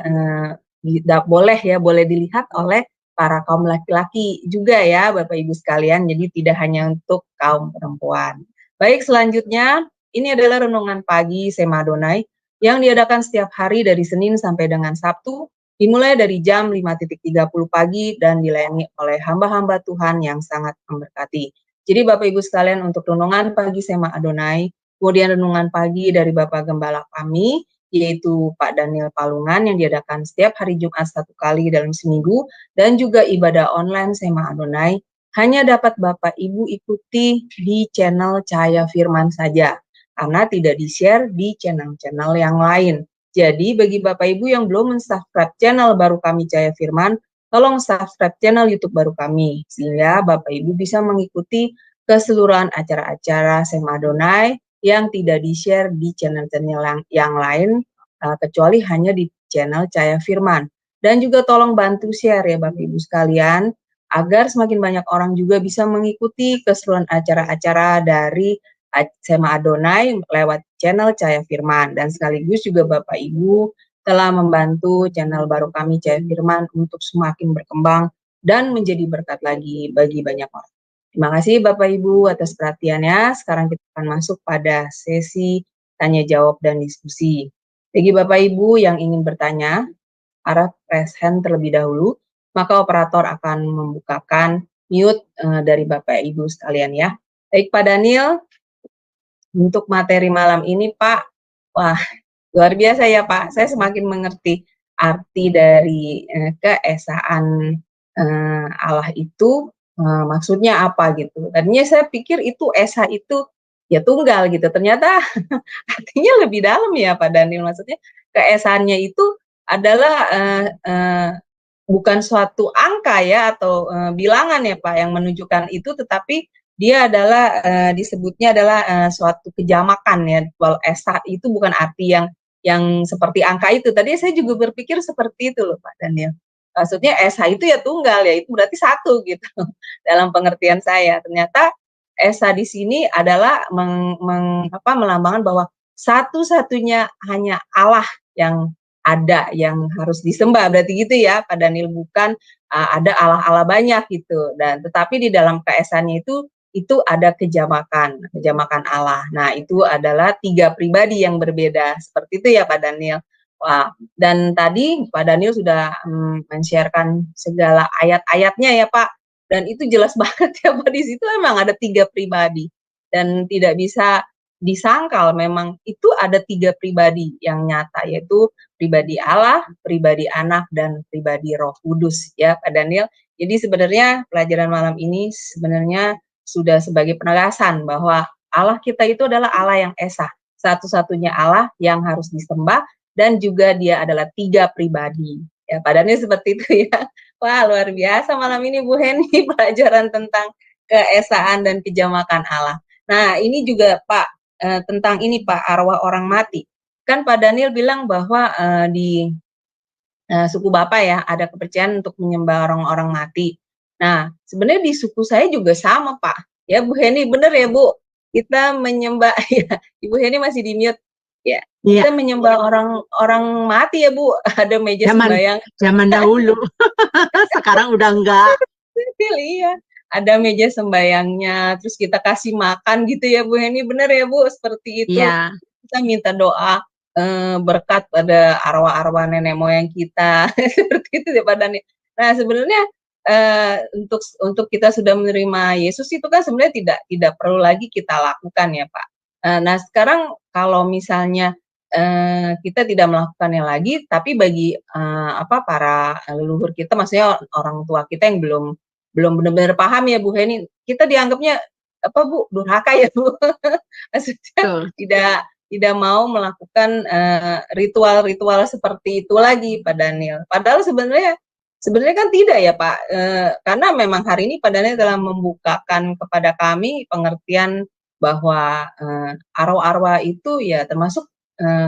boleh dilihat oleh para kaum laki-laki juga ya Bapak Ibu sekalian, jadi tidak hanya untuk kaum perempuan. Baik, selanjutnya ini adalah renungan pagi Sema Adonai yang diadakan setiap hari dari Senin sampai dengan Sabtu, dimulai dari jam 5.30 pagi dan dilayani oleh hamba-hamba Tuhan yang sangat memberkati. Jadi Bapak Ibu sekalian, untuk renungan pagi Sema Adonai, kemudian renungan pagi dari Bapak Gembala kami, yaitu Pak Daniel Palungan yang diadakan setiap hari Jumat 1 kali dalam seminggu, dan juga ibadah online Sema Adonai, hanya dapat Bapak Ibu ikuti di channel Cahaya Firman saja, karena tidak di-share di channel-channel yang lain. Jadi bagi Bapak Ibu yang belum subscribe channel baru kami Cahaya Firman, tolong subscribe channel YouTube baru kami, sehingga Bapak Ibu bisa mengikuti keseluruhan acara-acara Sema Adonai yang tidak di-share di channel-channel yang lain, kecuali hanya di channel Cahaya Firman. Dan juga tolong bantu share ya Bapak Ibu sekalian, agar semakin banyak orang juga bisa mengikuti keseluruhan acara-acara dari Sema Adonai lewat channel Cahaya Firman. Dan sekaligus juga Bapak Ibu telah membantu channel baru kami Cahaya Firman untuk semakin berkembang dan menjadi berkat lagi bagi banyak orang. Terima kasih Bapak Ibu atas perhatiannya. Sekarang kita akan masuk pada sesi tanya jawab dan diskusi. Bagi Bapak Ibu yang ingin bertanya, harap raise hand terlebih dahulu, maka operator akan membukakan mute dari Bapak Ibu sekalian ya. Baik Pak Daniel, untuk materi malam ini Pak, wah luar biasa ya Pak, saya semakin mengerti arti dari keesaan Allah itu maksudnya apa gitu. Tadinya saya pikir itu esa itu ya tunggal gitu. Ternyata artinya lebih dalam ya Pak Daniel. Maksudnya keesaannya itu adalah bukan suatu angka ya atau bilangan ya Pak yang menunjukkan itu, tetapi dia adalah disebutnya adalah suatu kejamakan ya. Kalau esa itu bukan arti yang seperti angka itu. Tadi saya juga berpikir seperti itu loh Pak Daniel. Maksudnya esa itu ya tunggal ya, itu berarti satu gitu dalam pengertian saya. Ternyata esa di sini adalah melambangkan bahwa satu-satunya hanya Allah yang ada, yang harus disembah. Berarti gitu ya Pak Daniel, bukan ada Allah-Allah banyak gitu. Dan tetapi di dalam keesannya itu ada kejamakan Allah. Nah, itu adalah 3 pribadi yang berbeda. Seperti itu ya Pak Daniel. Wah, dan tadi Pak Daniel sudah men-sharekan segala ayat-ayatnya ya Pak, dan itu jelas banget ya Pak, di situ emang ada 3 pribadi, dan tidak bisa disangkal, memang itu ada 3 pribadi yang nyata, yaitu pribadi Allah, pribadi Anak, dan pribadi Roh Kudus ya Pak Daniel. Jadi sebenarnya pelajaran malam ini sebenarnya sudah sebagai penegasan bahwa Allah kita itu adalah Allah yang esa, satu-satunya Allah yang harus disembah, dan juga dia adalah 3 pribadi. Ya, padanya seperti itu ya. Wah, luar biasa malam ini Bu Heni pelajaran tentang keesaan dan kejamakan Allah. Nah, ini juga Pak, tentang ini Pak, arwah orang mati. Kan Pak Daniel bilang bahwa di suku Bapak ya, ada kepercayaan untuk menyembah orang-orang mati. Nah, sebenarnya di suku saya juga sama Pak. Ya Bu Heni, bener ya Bu? Kita menyembah, ya Ibu Heni masih di mute. Ya, kita menyembah orang mati ya Bu. Ada meja sembahyang. Zaman dahulu. Sekarang udah enggak. Iya, ada meja sembahyangnya, terus kita kasih makan gitu ya Bu Heni. Bener ya Bu, seperti itu. Iya. Kita minta doa berkat pada arwah-arwah nenek moyang kita. Seperti itu ya Pak Dani. Nah, sebenarnya untuk kita sudah menerima Yesus itu kan sebenarnya tidak perlu lagi kita lakukan ya Pak. Nah, sekarang kalau misalnya kita tidak melakukannya lagi, tapi bagi para leluhur kita, maksudnya orang tua kita yang belum benar-benar paham ya Bu Heni, kita dianggapnya apa Bu, durhaka ya Bu. Maksudnya tidak mau melakukan ritual-ritual seperti itu lagi Pak Daniel. Padahal sebenarnya kan tidak ya Pak, karena memang hari ini Pak Daniel telah membukakan kepada kami pengertian bahwa arwah-arwah itu ya termasuk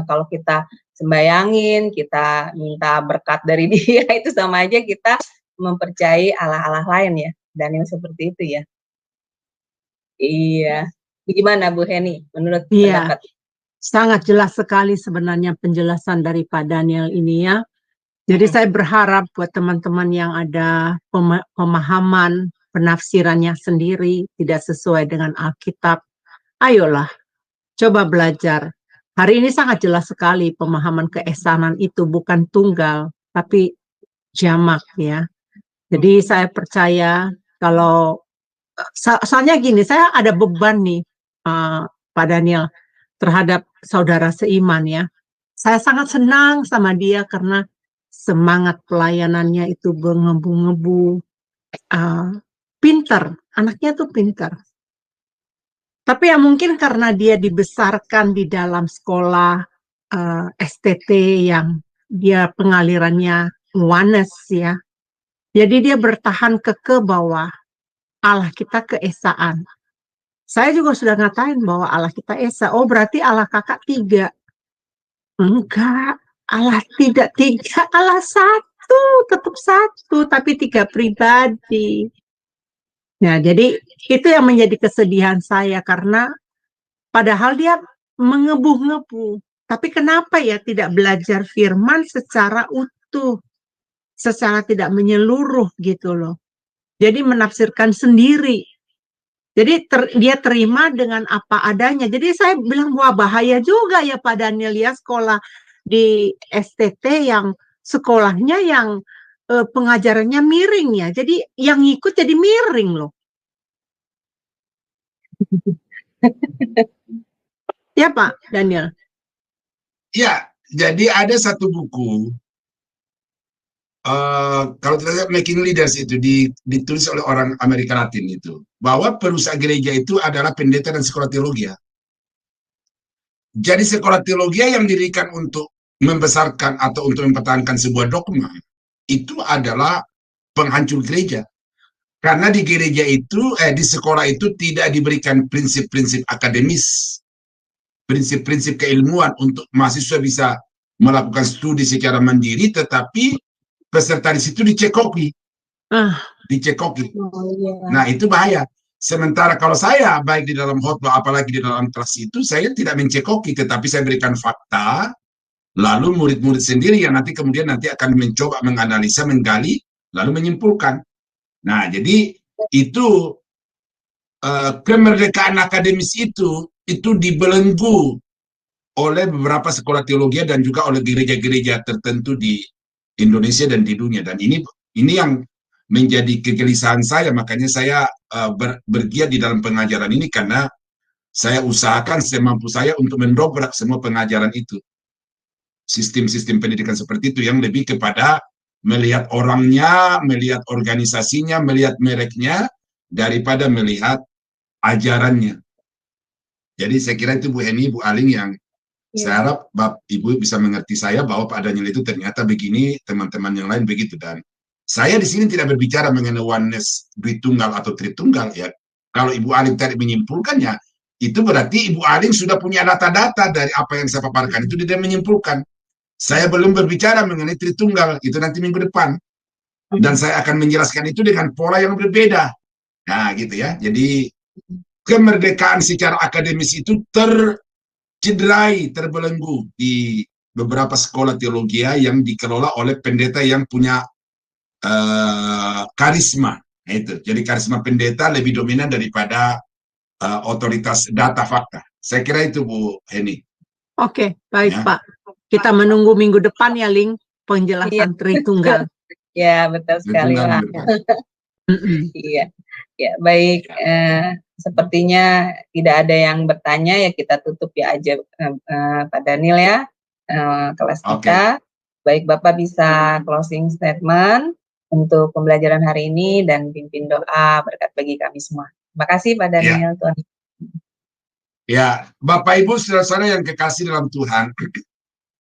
kalau kita sembayangin, kita minta berkat dari dia, itu sama aja kita mempercayai Allah-Allah lain ya, Daniel, seperti itu ya. Iya. Gimana Bu Heni menurut pendapat? Sangat jelas sekali sebenarnya penjelasan dari Pak Daniel ini ya. Jadi saya berharap buat teman-teman yang ada pemahaman penafsirannya sendiri tidak sesuai dengan Alkitab, ayolah coba belajar. Hari ini sangat jelas sekali pemahaman keesanan itu bukan tunggal, tapi jamak ya. Jadi saya percaya kalau soalnya gini, saya ada beban nih, Pak Daniel, terhadap saudara seiman ya. Saya sangat senang sama dia karena semangat pelayanannya itu mengebu-ngebu, pinter, anaknya tuh pinter. Tapi ya mungkin karena dia dibesarkan di dalam sekolah STT yang dia pengalirannya Nuanes ya. Jadi dia bertahan keke bahwa Allah kita keesaan. Saya juga sudah ngatain bahwa Allah kita esa. Oh berarti Allah kakak 3. Enggak, Allah tidak 3, Allah 1, tetap 1, tapi 3 pribadi. Nah, jadi itu yang menjadi kesedihan saya karena padahal dia mengebu-ngebu. Tapi kenapa ya tidak belajar firman secara utuh, secara tidak menyeluruh gitu loh. Jadi menafsirkan sendiri. Jadi dia terima dengan apa adanya. Jadi saya bilang, wah bahaya juga ya Pak Daniel ya sekolah di STT yang sekolahnya yang pengajarannya miring ya. Jadi yang ngikut jadi miring loh. Ya Pak Daniel. Ya, jadi ada satu buku, kalau tidak salah Making Leaders itu ditulis oleh orang Amerika Latin itu, bahwa perusahaan gereja itu adalah pendeta dan sekolah teologi. Jadi sekolah teologi yang didirikan untuk membesarkan atau untuk mempertahankan sebuah dogma, itu adalah penghancur gereja. Karena di gereja itu, di sekolah itu tidak diberikan prinsip-prinsip akademis, prinsip-prinsip keilmuan untuk mahasiswa bisa melakukan studi secara mandiri, tetapi peserta di situ dicekoki. Dicekoki. Nah, itu bahaya. Sementara kalau saya, baik di dalam khotbah, apalagi di dalam kelas itu, saya tidak mencekoki, tetapi saya berikan fakta, lalu murid-murid sendiri yang nanti kemudian akan mencoba menganalisa, menggali, lalu menyimpulkan. Nah, jadi itu kemerdekaan akademis itu dibelenggu oleh beberapa sekolah teologi dan juga oleh gereja-gereja tertentu di Indonesia dan di dunia. Dan ini yang menjadi kegelisahan saya, makanya saya bergiat di dalam pengajaran ini karena saya usahakan semampu saya untuk mendobrak semua pengajaran itu. Sistem-sistem pendidikan seperti itu yang lebih kepada melihat orangnya, melihat organisasinya, melihat mereknya, daripada melihat ajarannya. Jadi saya kira itu Bu Heni, Bu Aling yang saya harap Ibu bisa mengerti saya bahwa Pak Daniel itu ternyata begini, teman-teman yang lain begitu. Dan saya di sini tidak berbicara mengenai oneness, Dwitunggal atau Tritunggal ya. Kalau Ibu Aling tadi menyimpulkannya, itu berarti Ibu Aling sudah punya data-data dari apa yang saya paparkan itu dia menyimpulkan. Saya belum berbicara mengenai Tritunggal, itu nanti minggu depan. Dan saya akan menjelaskan itu dengan pola yang berbeda. Nah gitu ya, jadi kemerdekaan secara akademis itu tercederai, terbelenggu di beberapa sekolah teologi yang dikelola oleh pendeta yang punya karisma. Itu. Jadi karisma pendeta lebih dominan daripada otoritas data fakta. Saya kira itu Bu Heni. Oke, baik ya. Pak. Kita menunggu minggu depan ya, Ling, penjelasan Tritunggal. Ya, betul sekali, Pak. Iya, ya baik. Sepertinya tidak ada yang bertanya ya, kita tutup ya aja Pak Daniel ya kelas kita. Baik, Bapak bisa closing statement untuk pembelajaran hari ini dan pimpin doa berkat bagi kami semua. Terima kasih Pak Daniel. Tuhan. Ya, Bapak Ibu saudara-saudara yang kekasih dalam Tuhan,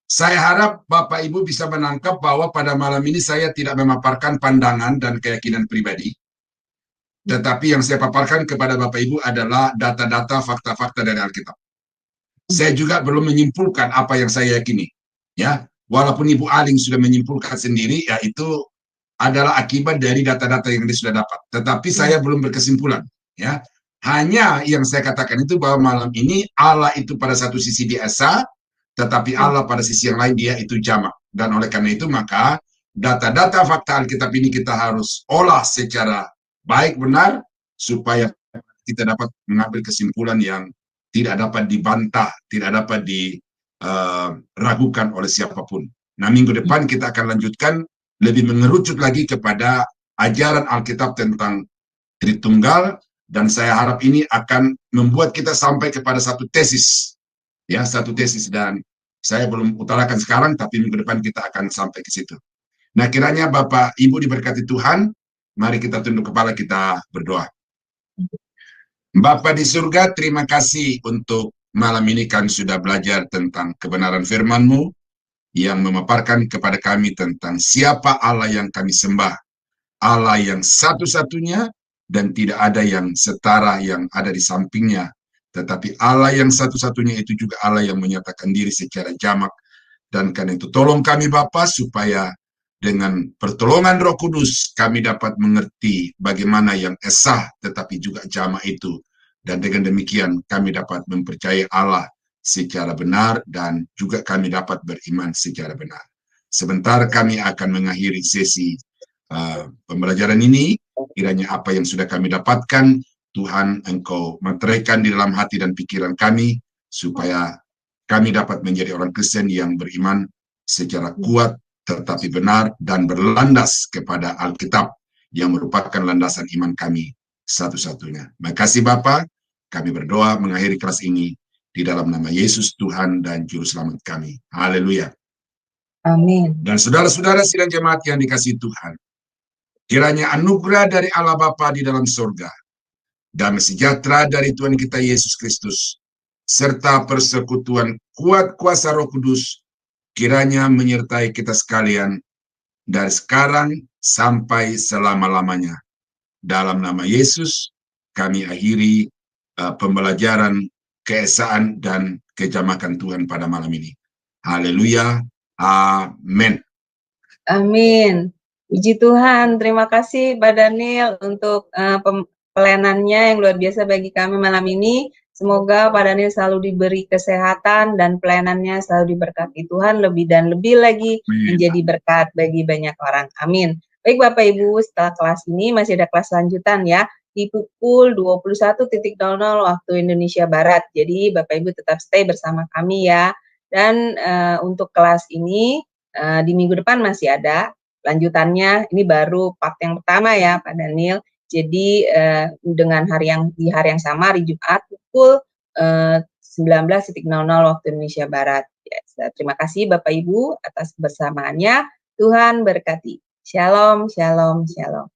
saya harap Bapak Ibu bisa menangkap bahwa pada malam ini saya tidak memaparkan pandangan dan keyakinan pribadi. Tetapi yang saya paparkan kepada Bapak Ibu adalah data-data, fakta-fakta dari Alkitab. Saya juga belum menyimpulkan apa yang saya yakini. Ya, walaupun Ibu Aling sudah menyimpulkan sendiri, ya itu adalah akibat dari data-data yang dia sudah dapat. Tetapi saya belum berkesimpulan. Ya, hanya yang saya katakan itu bahwa malam ini Allah itu pada satu sisi dia esa, tetapi Allah pada sisi yang lain dia itu jamak. Dan oleh karena itu maka data-data fakta Alkitab ini kita harus olah secara baik benar supaya kita dapat mengambil kesimpulan yang tidak dapat dibantah, tidak dapat diragukan oleh siapapun. Nah, minggu depan kita akan lanjutkan lebih mengerucut lagi kepada ajaran Alkitab tentang Tritunggal, dan saya harap ini akan membuat kita sampai kepada satu tesis, ya, satu tesis, dan saya belum utarakan sekarang, tapi minggu depan kita akan sampai ke situ. Nah, kiranya Bapak Ibu diberkati Tuhan. Mari kita tunduk kepala, kita berdoa. Bapa di surga, terima kasih untuk malam ini kami sudah belajar tentang kebenaran firman-Mu yang memaparkan kepada kami tentang siapa Allah yang kami sembah. Allah yang satu-satunya dan tidak ada yang setara yang ada di sampingnya. Tetapi Allah yang satu-satunya itu juga Allah yang menyatakan diri secara jamak. Dan karena itu tolong kami Bapa supaya dengan pertolongan Roh Kudus kami dapat mengerti bagaimana yang esah tetapi juga jamak itu. Dan dengan demikian kami dapat mempercayai Allah secara benar dan juga kami dapat beriman secara benar. Sebentar kami akan mengakhiri sesi pembelajaran ini. Kiranya apa yang sudah kami dapatkan, Tuhan Engkau meteraikan di dalam hati dan pikiran kami, supaya kami dapat menjadi orang Kristen yang beriman secara kuat, tetapi benar, dan berlandas kepada Alkitab, yang merupakan landasan iman kami satu-satunya. Makasih Bapa, kami berdoa mengakhiri kelas ini, di dalam nama Yesus Tuhan dan Juru Selamat kami. Haleluya. Amin. Dan saudara-saudara sidang jemaat yang dikasihi Tuhan, kiranya anugerah dari Allah Bapa di dalam surga, damai sejahtera dari Tuhan kita Yesus Kristus, serta persekutuan kuat kuasa Roh Kudus, kiranya menyertai kita sekalian dari sekarang sampai selama-lamanya. Dalam nama Yesus, kami akhiri pembelajaran keesaan dan kejamakan Tuhan pada malam ini. Haleluya. Amin. Amin. Puji Tuhan, terima kasih Pak Daniel untuk pelayanannya yang luar biasa bagi kami malam ini. Semoga Pak Daniel selalu diberi kesehatan dan pelayanannya selalu diberkati Tuhan lebih dan lebih lagi menjadi berkat bagi banyak orang. Amin. Baik Bapak Ibu, setelah kelas ini masih ada kelas lanjutan ya, di pukul 21.00 waktu Indonesia Barat. Jadi Bapak Ibu tetap stay bersama kami ya. Dan untuk kelas ini di minggu depan masih ada lanjutannya. Ini baru part yang pertama ya Pak Daniel. Jadi dengan di hari yang sama, hari Jumat pukul 19.00 waktu Indonesia Barat. Ya, terima kasih Bapak Ibu atas kebersamaannya. Tuhan berkati. Shalom, shalom, shalom.